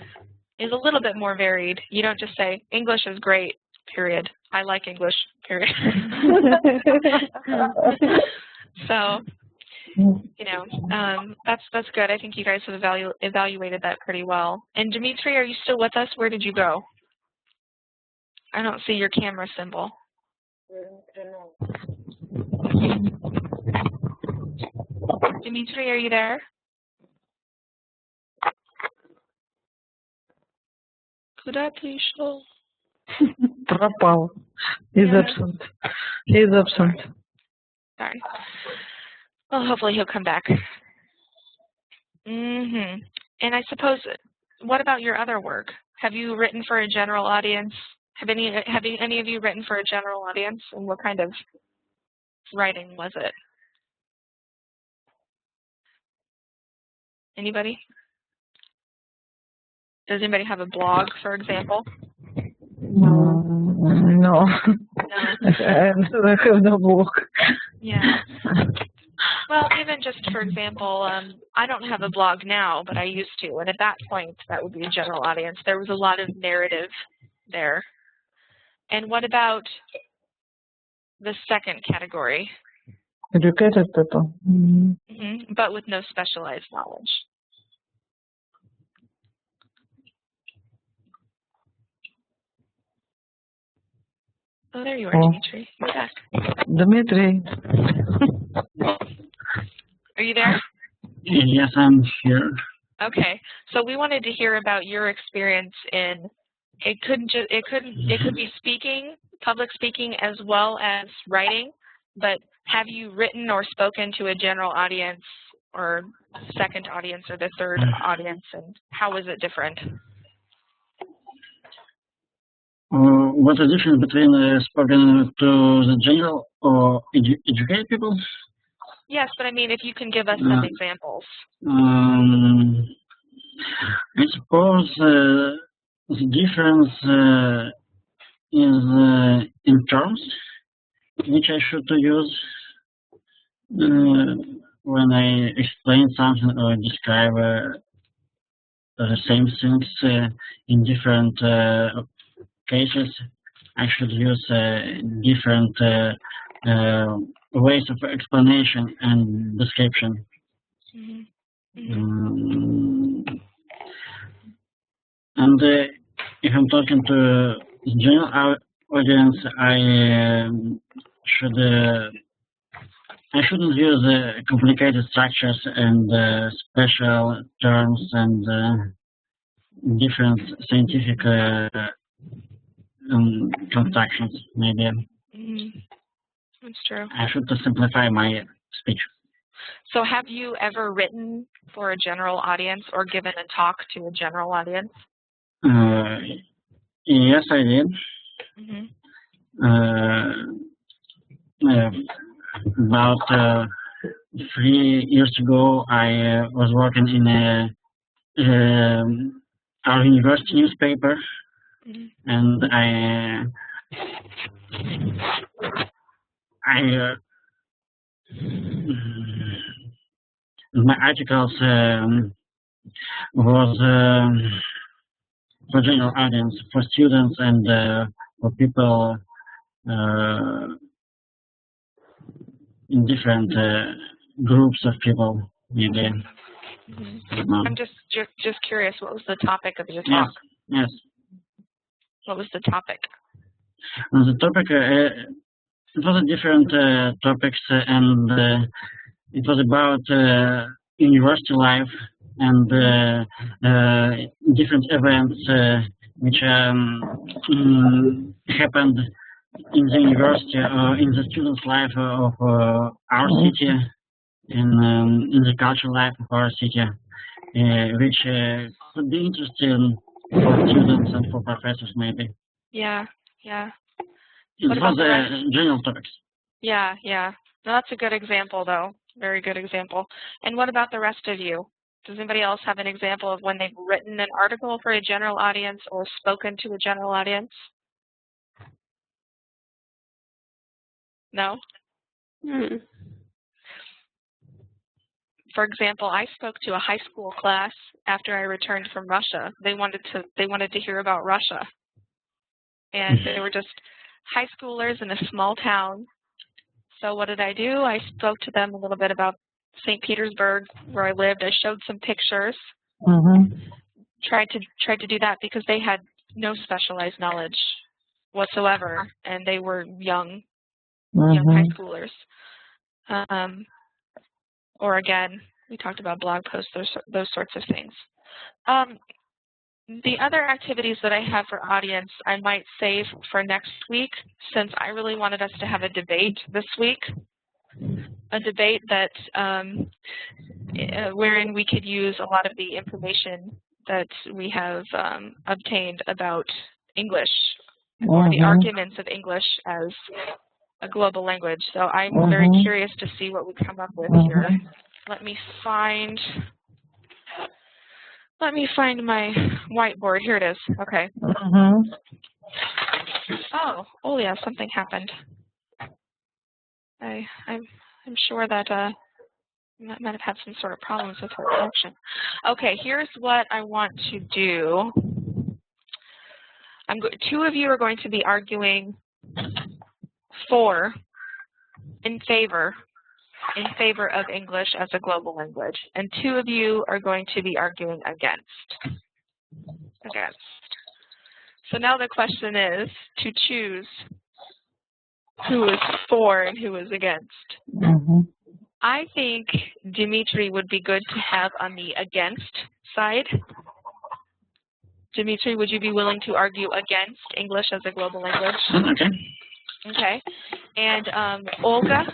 Speaker 2: is a little bit more varied. You don't just say English is great. Period. I like English. Period. So, you know, that's good. I think you guys have evaluated that pretty well. And Dimitri, are you still with us? Where did you go? I don't see your camera symbol. Dimitri, are you there? Куда ты шел?
Speaker 4: Пропал. He's absent. He's absent.
Speaker 2: Darn. Well, hopefully he'll come back. And I suppose, what about your other work? Have you written for a general audience? Have any of you written for a general audience? And what kind of writing was it? Anybody? Does anybody have a blog, for example?
Speaker 4: No. I have no blog.
Speaker 2: Yeah. Well, even just for example, I don't have a blog now, but I used to, and at that point, that would be a general audience. There was a lot of narrative there. And what about the second category?
Speaker 4: Educated people.
Speaker 2: But with no specialized knowledge. Oh, there you are, Dimitri. You're back.
Speaker 4: Dimitri.
Speaker 2: Are you there?
Speaker 3: Yes, I'm here.
Speaker 2: Okay. So we wanted to hear about your experience in. It could be speaking, public speaking, as well as writing. But have you written or spoken to a general audience, or second audience, or the third audience, and how is it different?
Speaker 3: What's the difference between spoken to the general or educated people?
Speaker 2: Yes, but I mean, if you can give us some examples.
Speaker 3: I suppose the difference is in terms which I should use when I explain something or describe the same things in different cases. I should use different ways of explanation and description. And if I'm talking to general audience, I shouldn't use complicated structures and special terms and different scientific constructions, maybe.
Speaker 2: That's true.
Speaker 3: I should simplify my speech.
Speaker 2: So have you ever written for a general audience or given a talk to a general audience?
Speaker 3: Yes, I did. About 3 years ago, I was working in our university newspaper, and my articles was for general audience, for students and for people in different groups of people. Maybe.
Speaker 2: I'm just curious. What was the topic of your talk?
Speaker 3: Yes.
Speaker 2: What was the topic?
Speaker 3: The topic it was a different topics, and it was about university life and different events which happened in the university or in the students' life of our city, in the cultural life of our city, which could be interesting for students and for professors, maybe.
Speaker 2: Yeah, yeah.
Speaker 3: It was general topics.
Speaker 2: Yeah, yeah. No, that's a good example, though. Very good example. And what about the rest of you? Does anybody else have an example of when they've written an article for a general audience or spoken to a general audience? No? For example, I spoke to a high school class after I returned from Russia. They wanted to hear about Russia. And they were just high schoolers in a small town. So what did I do? I spoke to them a little bit about St. Petersburg, where I lived. I showed some pictures. Tried to do that because they had no specialized knowledge whatsoever, and they were young high schoolers. Or again, we talked about blog posts, those sorts of things. The other activities that I have for audience, I might save for next week, since I really wanted us to have a debate this week. A debate that wherein we could use a lot of the information that we have obtained about English, or the arguments of English as a global language. So I'm very curious to see what we come up with here. Let me find my whiteboard. Here it is. Okay. Oh yeah, something happened. I'm sure that might have had some sort of problems with her connection. Okay, here's what I want to do. Two of you are going to be arguing in favor of English as a global language, and two of you are going to be arguing against. So now the question is to choose who is for and who is against. I think Dimitri would be good to have on the against side. Dimitri, would you be willing to argue against English as a global language?
Speaker 3: Okay.
Speaker 2: Okay. And Olga,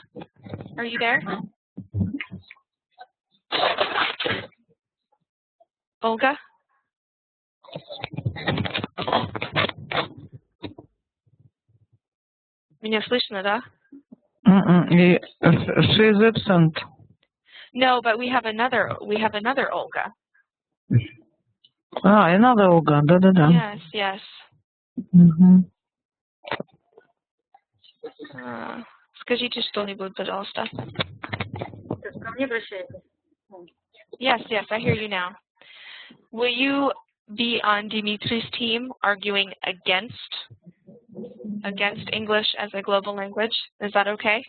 Speaker 2: are you there? Olga? Меня слышно, да?
Speaker 7: She is absent.
Speaker 2: No, but we have another Olga.
Speaker 7: Another Olga, да.
Speaker 2: Yes. Скажите что-нибудь, пожалуйста. Yes, I hear you now. Will you be on Dimitri's team arguing against English as a global language? Is that okay?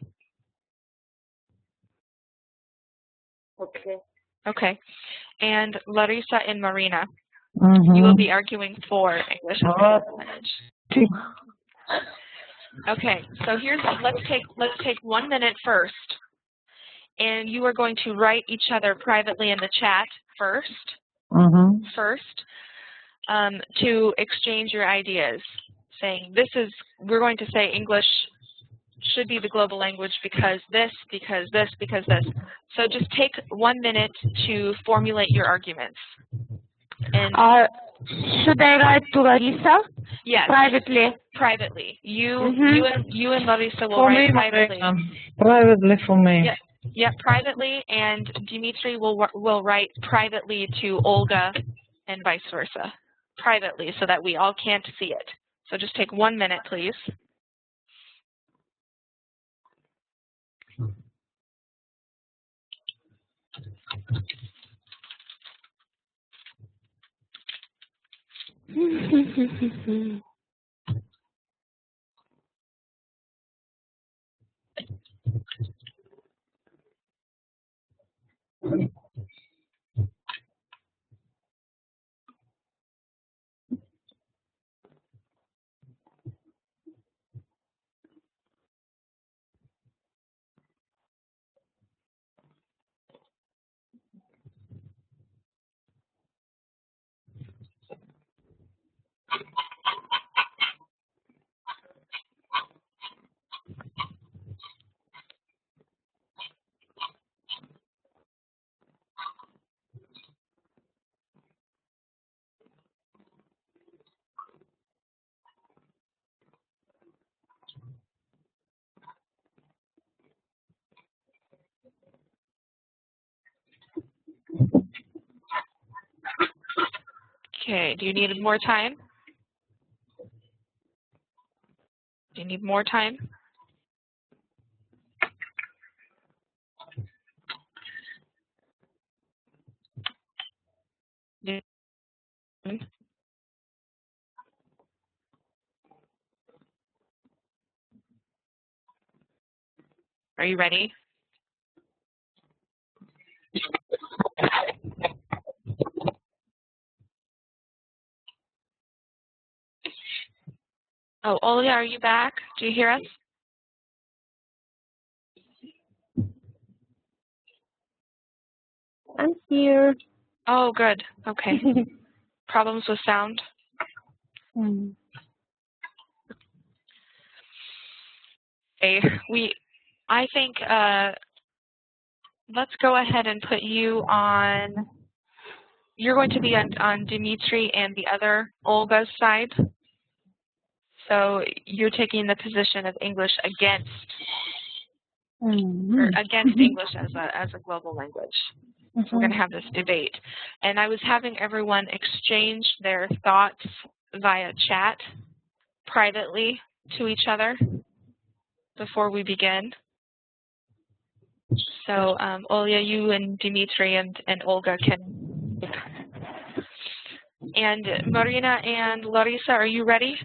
Speaker 2: Okay. And Larissa and Marina, you will be arguing for English as a global language. Okay, so let's take 1 minute first, and you are going to write each other privately in the chat first. To exchange your ideas, saying we're going to say English should be the global language because this. So just take 1 minute to formulate your arguments. And
Speaker 5: should I write to Larissa?
Speaker 2: Yes. Privately. You and Larissa will write privately.
Speaker 7: Privately for me.
Speaker 2: Yeah, privately, and Dimitri will write privately to Olga and vice versa. Privately, so that we all can't see it. So just take 1 minute, please. Okay, do you need more time? Do you need more time? Are you ready? Oh, Olya, are you back? Do you hear us?
Speaker 6: I'm here.
Speaker 2: Oh, good. Okay. Problems with sound? Okay. I think let's go ahead and put you on. You're going to be on Dimitri and the other Olga's side. So you're taking the position of English against, or against English as a global language. So we're going to have this debate. And I was having everyone exchange their thoughts via chat privately to each other before we begin. So Olya, you and Dimitri and Olga can. And Marina and Larissa, are you ready?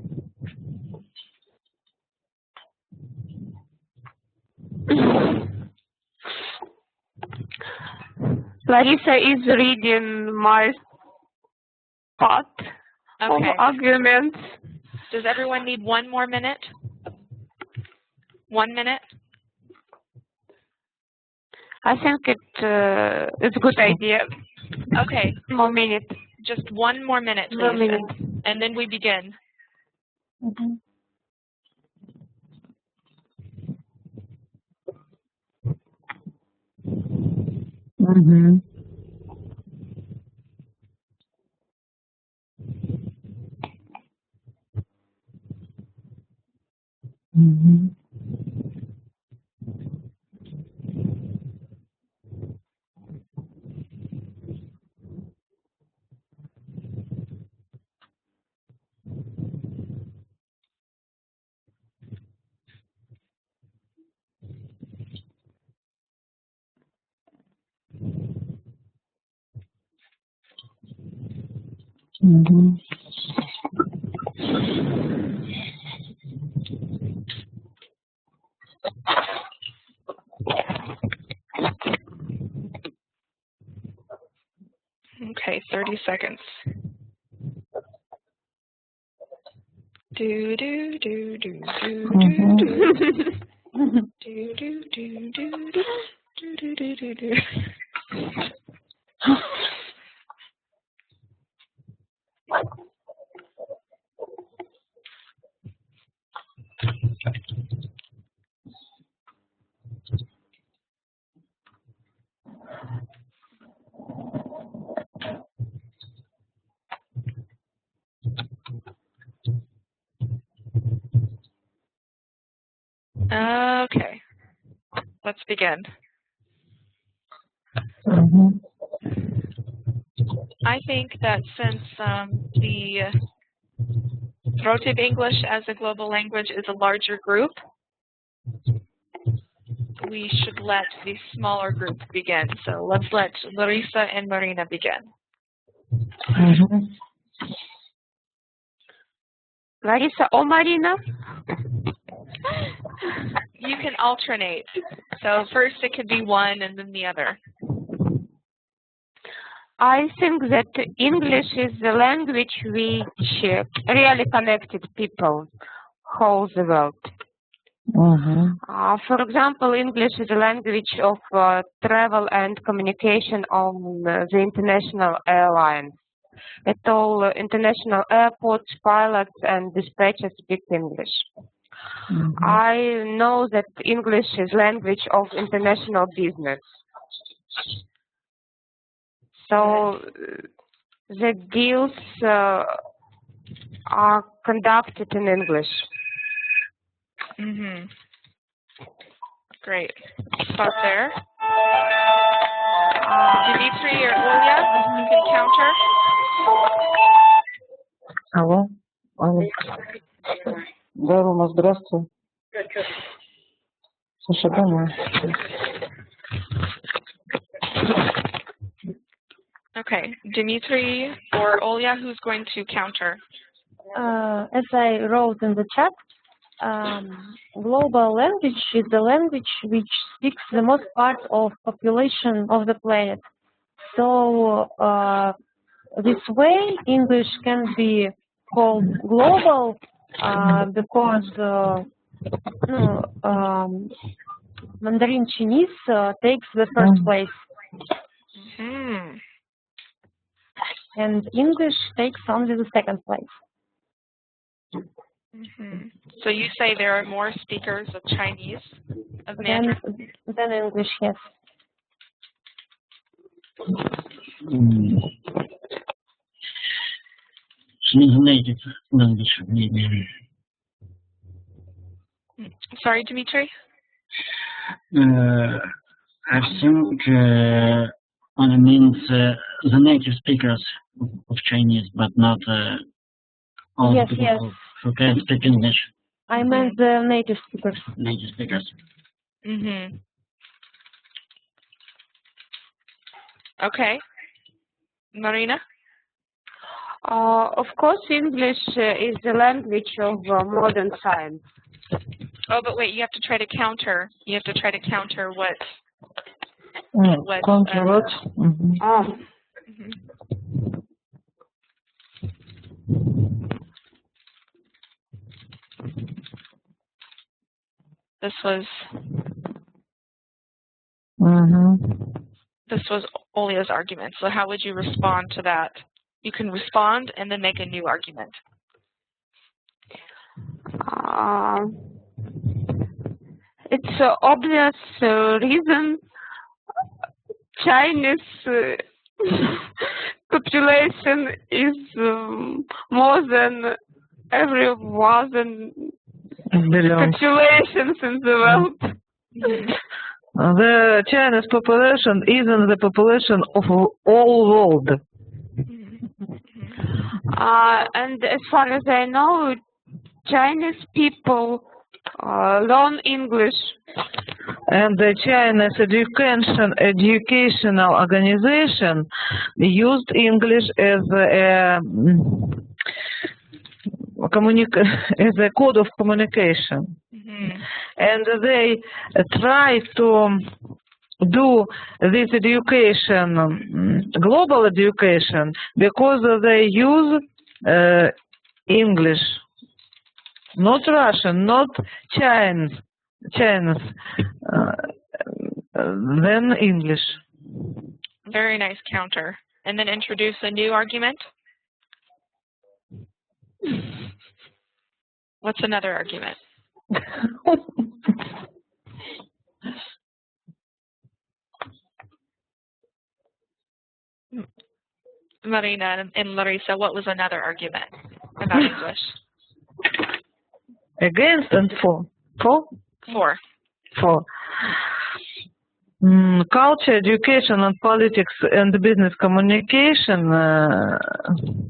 Speaker 5: Larissa is reading my part of arguments.
Speaker 2: Does everyone need 1 more minute? 1 minute?
Speaker 5: I think it's a good idea.
Speaker 2: Okay.
Speaker 5: 1 more minute.
Speaker 2: Just 1 more minute, please.
Speaker 5: 1 minute.
Speaker 2: And then we begin. Okay, 30 seconds. Do do do do do do do do do do do do do do. Okay, let's begin. I think that since the Rotib English as a global language is a larger group, we should let the smaller group begin. So let's let Larissa and Marina begin.
Speaker 5: Larissa or Marina?
Speaker 2: You can alternate. So first it could be one and then the other.
Speaker 5: I think that English is the language which really connected people whole the world. For example, English is a language of travel and communication on the international airlines. At all international airports, pilots and dispatchers speak English. I know that English is language of international business. So the deals are conducted in English.
Speaker 2: Great. Stop there. Dimitri or Olya, you can counter.
Speaker 7: Алло. Алло. Да, Рома, здравствуй. Слушай, дома.
Speaker 2: Okay, Dimitri or Olya, who's going to counter?
Speaker 6: As I wrote in the chat, global language is the language which speaks the most part of population of the planet. So this way, English can be called global because Mandarin Chinese takes the first place. And English takes only the second place.
Speaker 2: So you say there are more speakers of Chinese, of Mandarin?
Speaker 6: Than English, yes.
Speaker 3: Chinese native language, maybe.
Speaker 2: Sorry, Dimitri?
Speaker 3: I think only means the native speakers of Chinese, but not all the people who can speak English.
Speaker 6: I meant the native speakers.
Speaker 3: Native speakers.
Speaker 2: Okay. Marina?
Speaker 5: Of course, English is the language of modern science.
Speaker 2: Oh, but wait, you have to try to counter. You have to try to counter what?
Speaker 7: Counter what?
Speaker 2: This was. This was Olya's argument. So how would you respond to that? You can respond and then make a new argument.
Speaker 5: It's an obvious reason Chinese population is more than every other populations in the world.
Speaker 7: The Chinese population isn't the population of all world.
Speaker 5: And as far as I know, Chinese people learn English.
Speaker 7: And the Chinese educational organization used English as a code of communication. And they try to do this education, global education, because they use English, not Russian, not Chinese, then English.
Speaker 2: Very nice counter. And then introduce a new argument. What's another argument? Marina and Larissa, what was another argument about English?
Speaker 7: Against and for.
Speaker 2: For.
Speaker 7: Culture, education, and politics and business communication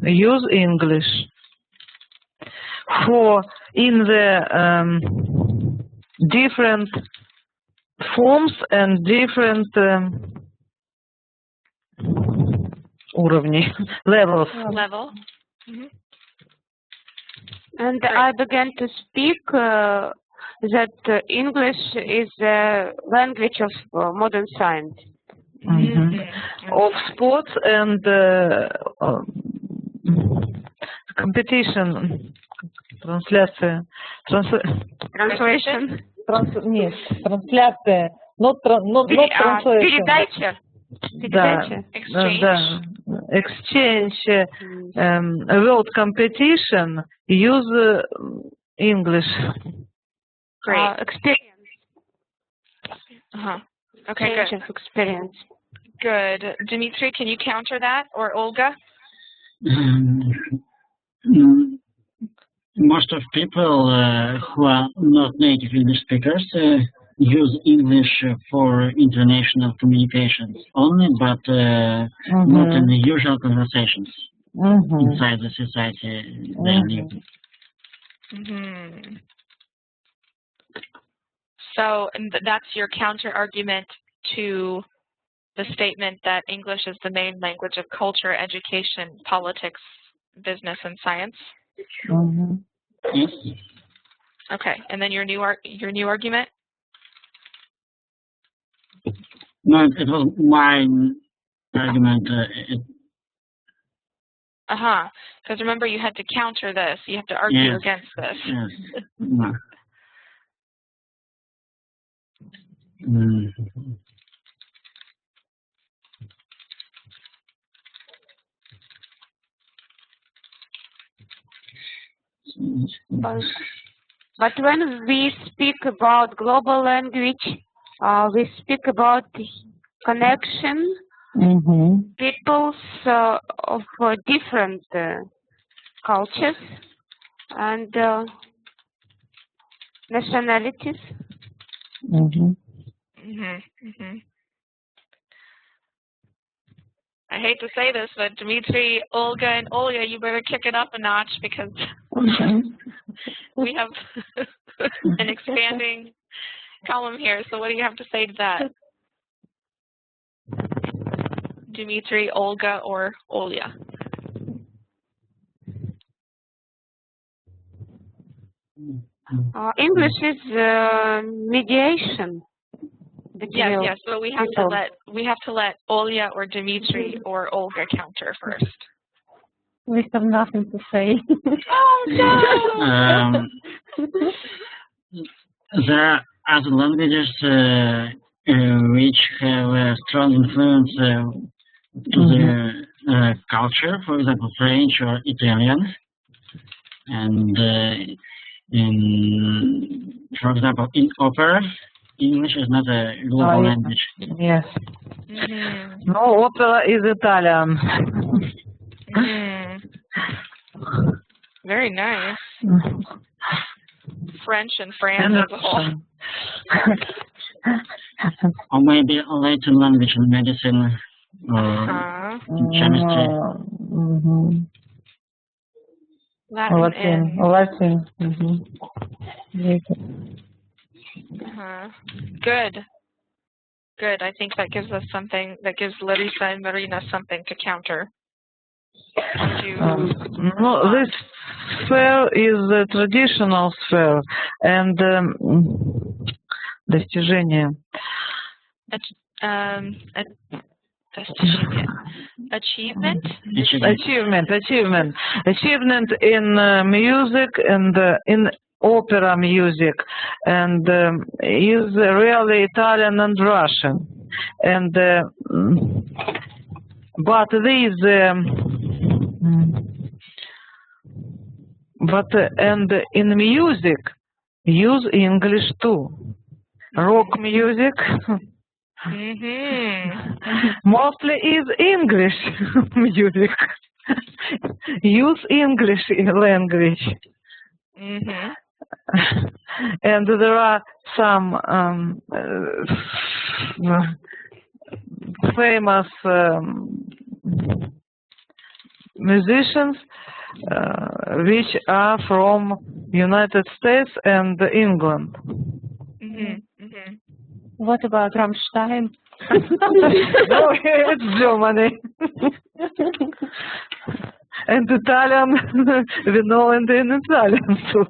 Speaker 7: use English. For in the different forms and different levels.
Speaker 5: And I began to speak that English is the language of modern science.
Speaker 7: Of sports and competition. Translation.
Speaker 5: Translation.
Speaker 7: Нет, трансляция. Not translation.
Speaker 5: Передача.
Speaker 7: Exchange. World competition use English.
Speaker 2: Great.
Speaker 5: Experience.
Speaker 2: Okay, good.
Speaker 5: Experience.
Speaker 2: Good. Dimitri, can you counter that? Or Olga?
Speaker 3: Most of people who are not native English speakers use English for international communications only, but not in the usual conversations. inside the society they live.
Speaker 2: So that's your counter argument to the statement that English is the main language of culture, education, politics, business, and science.
Speaker 3: Yes.
Speaker 2: Okay, and then your new argument.
Speaker 3: No, it was my argument.
Speaker 2: Because remember, you had to counter this. You have to argue against this.
Speaker 3: Yes. No.
Speaker 5: But when we speak about global language, we speak about connection, peoples of different cultures and nationalities.
Speaker 2: I hate to say this, but Dmitry, Olga, and Olya, you better kick it up a notch because we have an expanding column here. So what do you have to say to that? Dmitry, Olga, or Olya?
Speaker 5: English is mediation.
Speaker 2: Yes, but we have to let Olya or Dmitry or Olga counter first.
Speaker 6: We have nothing to say.
Speaker 2: Oh no!
Speaker 3: There are other languages which have a strong influence to the culture, for example, French or Italian, and for example, in opera, English is not a global language.
Speaker 7: Yes. No, opera is Italian.
Speaker 2: Very nice. French and France as a whole.
Speaker 3: Or maybe a Latin language in medicine or in chemistry.
Speaker 7: Latin.
Speaker 2: Good. Good. I think that gives us something, that gives Larissa and Marina something to counter.
Speaker 7: No, this sphere is a traditional sphere, and достижение.
Speaker 2: Achievement
Speaker 7: in music and in opera music, and is really Italian and Russian, and but and in music use English too. Rock music mostly is English music. Use English language. And there are some famous musicians which are from United States and England.
Speaker 6: What about Rammstein?
Speaker 7: No, it's Germany. And Italian, we know in Italian too.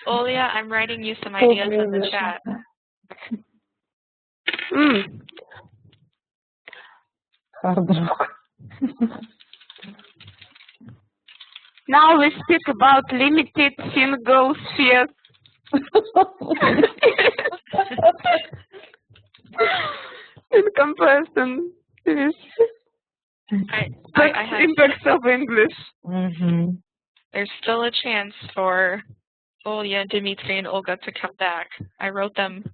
Speaker 2: Olya, I'm writing you some ideas in the chat.
Speaker 7: Hard rock.
Speaker 5: Now we speak about limited single spheres. In comparison to impacts of English.
Speaker 2: There's still a chance for Olya, Dmitry, and Olga to come back. I wrote them.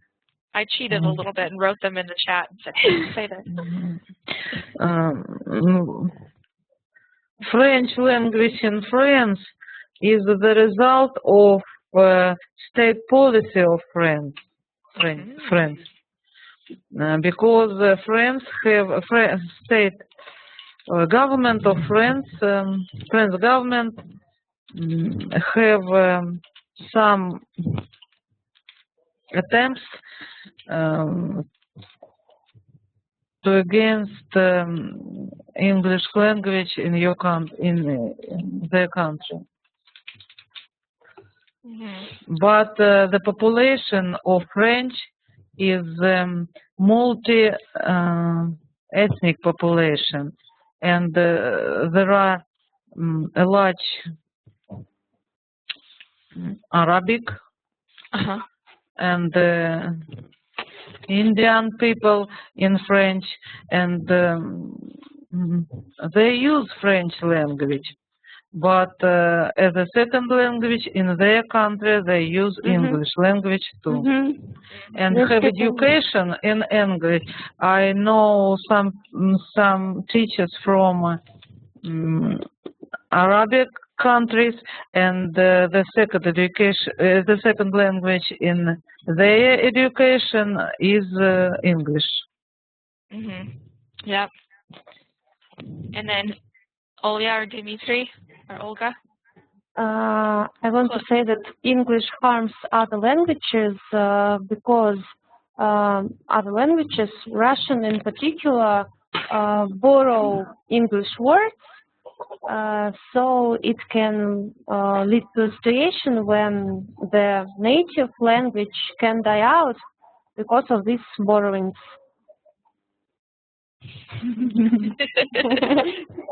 Speaker 2: I cheated a little bit and wrote them in the chat and said, hey, say this.
Speaker 4: French language in France is the result of state policy of France. Because France have state government of France, France government have some attempts to against English language in your in their country. But the population of French is multi-ethnic population, and there are a large Arabic and Indian people in French, and they use French language. But as a second language in their country, they use English language too, and have education in English. I know some teachers from Arabic countries, and the second language in their education is English.
Speaker 2: Yep. And then Olya or Dimitri or Olga?
Speaker 6: I want to say that English harms other languages because other languages, Russian in particular, borrow English words, so it can lead to a situation when the native language can die out because of these borrowings.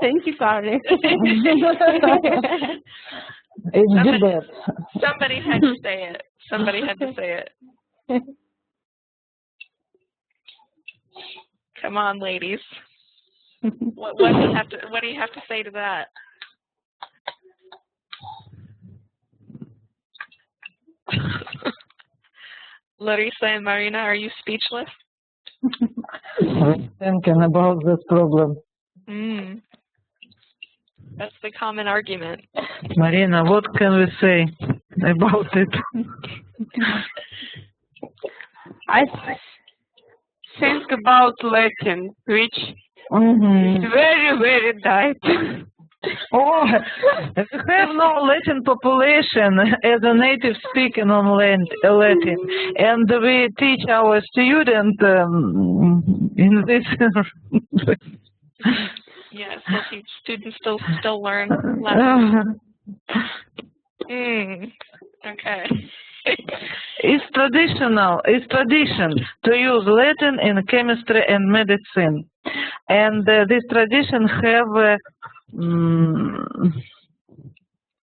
Speaker 6: Thank you, Carly.
Speaker 2: Somebody had to say it. Somebody had to say it. Come on, ladies. What do you have to say to that? Larissa and Marina, are you speechless?
Speaker 7: Thinking about this problem.
Speaker 2: That's the common argument.
Speaker 7: Marina, what can we say about it?
Speaker 5: I think about Latin, which is very, very died.
Speaker 7: Oh, we have no Latin population as a native speaking on Latin, and we teach our students in this.
Speaker 2: Yes, we'll teach students still learn Latin. Okay.
Speaker 7: It's tradition to use Latin in chemistry and medicine, and this tradition have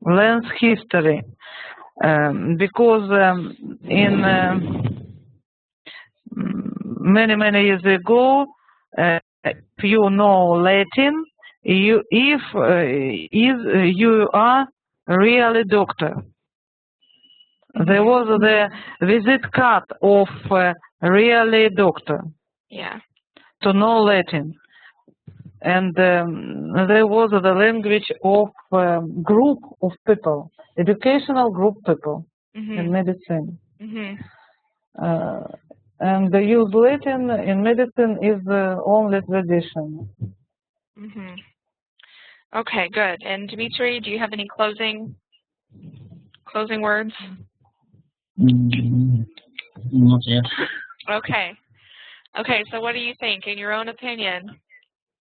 Speaker 7: length history because in many years ago, if you know Latin, you are really doctor. There was the visit card of really doctor.
Speaker 2: Yeah.
Speaker 7: To know Latin. And there was the language of group of people, educational group people in medicine. And the use Latin in medicine is only tradition.
Speaker 2: Okay, good. And Dimitri, do you have any closing words?
Speaker 3: Not yet.
Speaker 2: Okay. Okay, so what do you think, in your own opinion,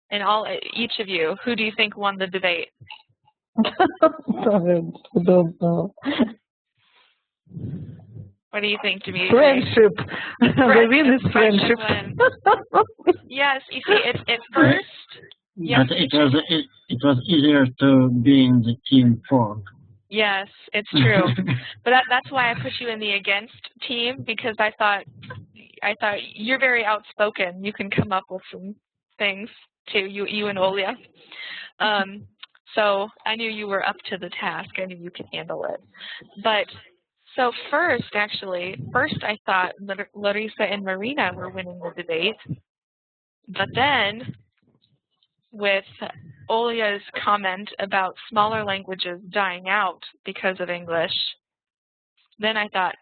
Speaker 2: and each of you, who do you think won the debate?
Speaker 7: I don't know.
Speaker 2: What do you think, Dimitri?
Speaker 7: Friendship. The win is friendship.
Speaker 2: Yes, you see, it's first. Yes.
Speaker 3: But it was easier to be in the team 4.
Speaker 2: Yes, it's true. But that's why I put you in the against team, because I thought you're very outspoken. You can come up with some things too, you and Olya. So I knew you were up to the task. I knew you could handle it. But so first I thought Larissa and Marina were winning the debate. But then with Olya's comment about smaller languages dying out because of English, then I thought,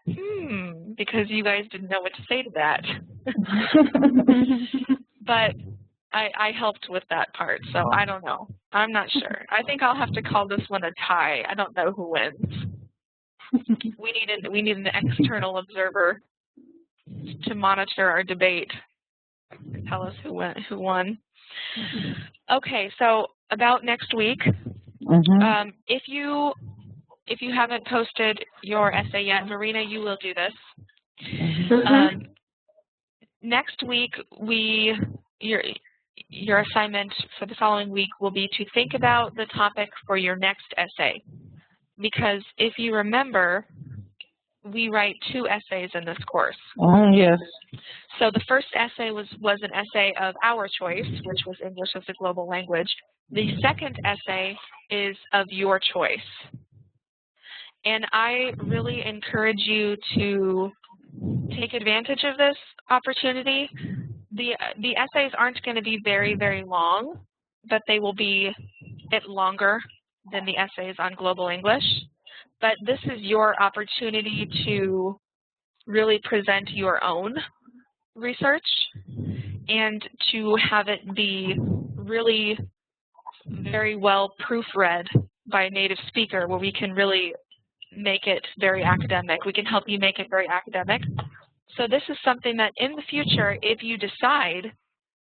Speaker 2: because you guys didn't know what to say to that. But I helped with that part, so I don't know. I'm not sure. I think I'll have to call this one a tie. I don't know who wins. We need an external observer to monitor our debate and tell us who won. Okay, so about next week, if you haven't posted your essay yet, Marina, you will do this. Next week, your assignment for the following week will be to think about the topic for your next essay. Because if you remember, we write 2 essays in this course.
Speaker 7: Yes.
Speaker 2: So the first essay was an essay of our choice, which was English as a global language. The second essay is of your choice. And I really encourage you to take advantage of this opportunity. The essays aren't going to be very, very long, but they will be longer than the essays on global English. But this is your opportunity to really present your own research and to have it be really very well proofread by a native speaker, where we can really make it very academic. We can help you make it very academic. So this is something that in the future, if you decide,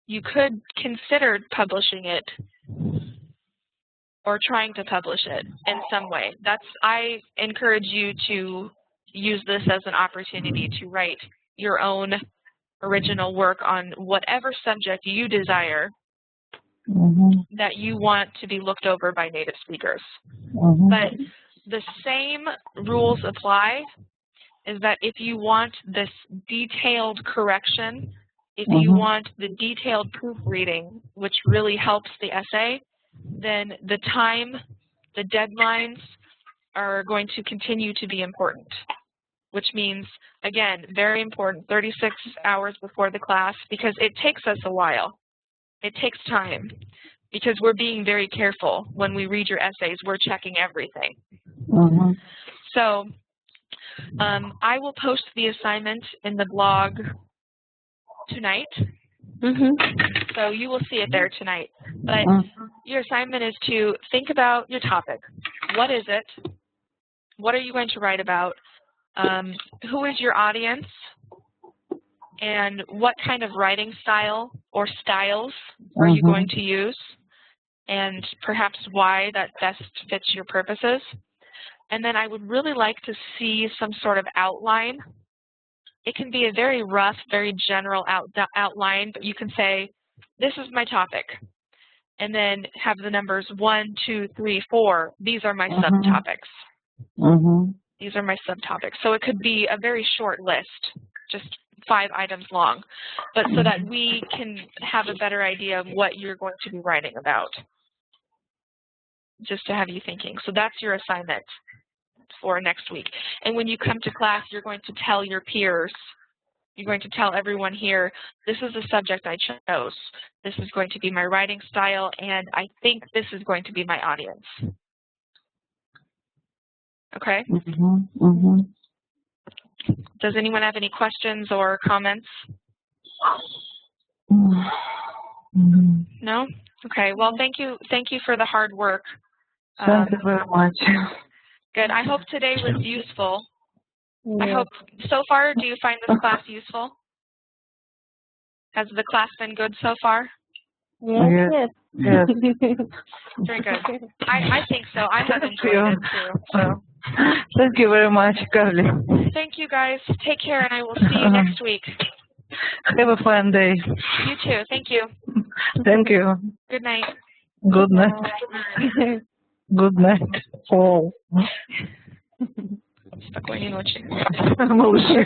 Speaker 2: you could consider publishing it or trying to publish it in some way. I encourage you to use this as an opportunity to write your own original work on whatever subject you desire that you want to be looked over by native speakers. But the same rules apply, is that if you want this detailed correction, if you want the detailed proofreading, which really helps the essay, then the time, the deadlines are going to continue to be important, which means, again, very important, 36 hours before the class, because it takes us a while. It takes time, because we're being very careful. When we read your essays, we're checking everything. So I will post the assignment in the blog tonight. So you will see it there tonight. But your assignment is to think about your topic. What is it? What are you going to write about? Who is your audience? And what kind of writing style or styles are you going to use? And perhaps why that best fits your purposes. And then I would really like to see some sort of outline. It can be a very rough, very general outline, but you can say, this is my topic. And then have the numbers 1, 2, 3, 4. These are my subtopics. These are my subtopics. So it could be a very short list, just 5 items long, but so that we can have a better idea of what you're going to be writing about, just to have you thinking. So that's your assignment for next week. And when you come to class, you're going to tell your peers, you're going to tell everyone here, this is the subject I chose. This is going to be my writing style, and I think this is going to be my audience. Okay? Does anyone have any questions or comments? No? Okay. Well, thank you for the hard work.
Speaker 7: Thank you very much.
Speaker 2: Good. I hope today was useful. I hope, so far, do you find this class useful? Has the class been good so far?
Speaker 6: Yes.
Speaker 2: Very good. I think so. I have enjoyed it too. So.
Speaker 7: Thank you very much, Carly.
Speaker 2: Thank you, guys. Take care, and I will see you next week.
Speaker 7: Have a fun day.
Speaker 2: You too. Thank you.
Speaker 7: Thank you.
Speaker 2: Good night.
Speaker 7: Good night. Good night. All.
Speaker 2: Спокойной ночи.
Speaker 7: Малыши.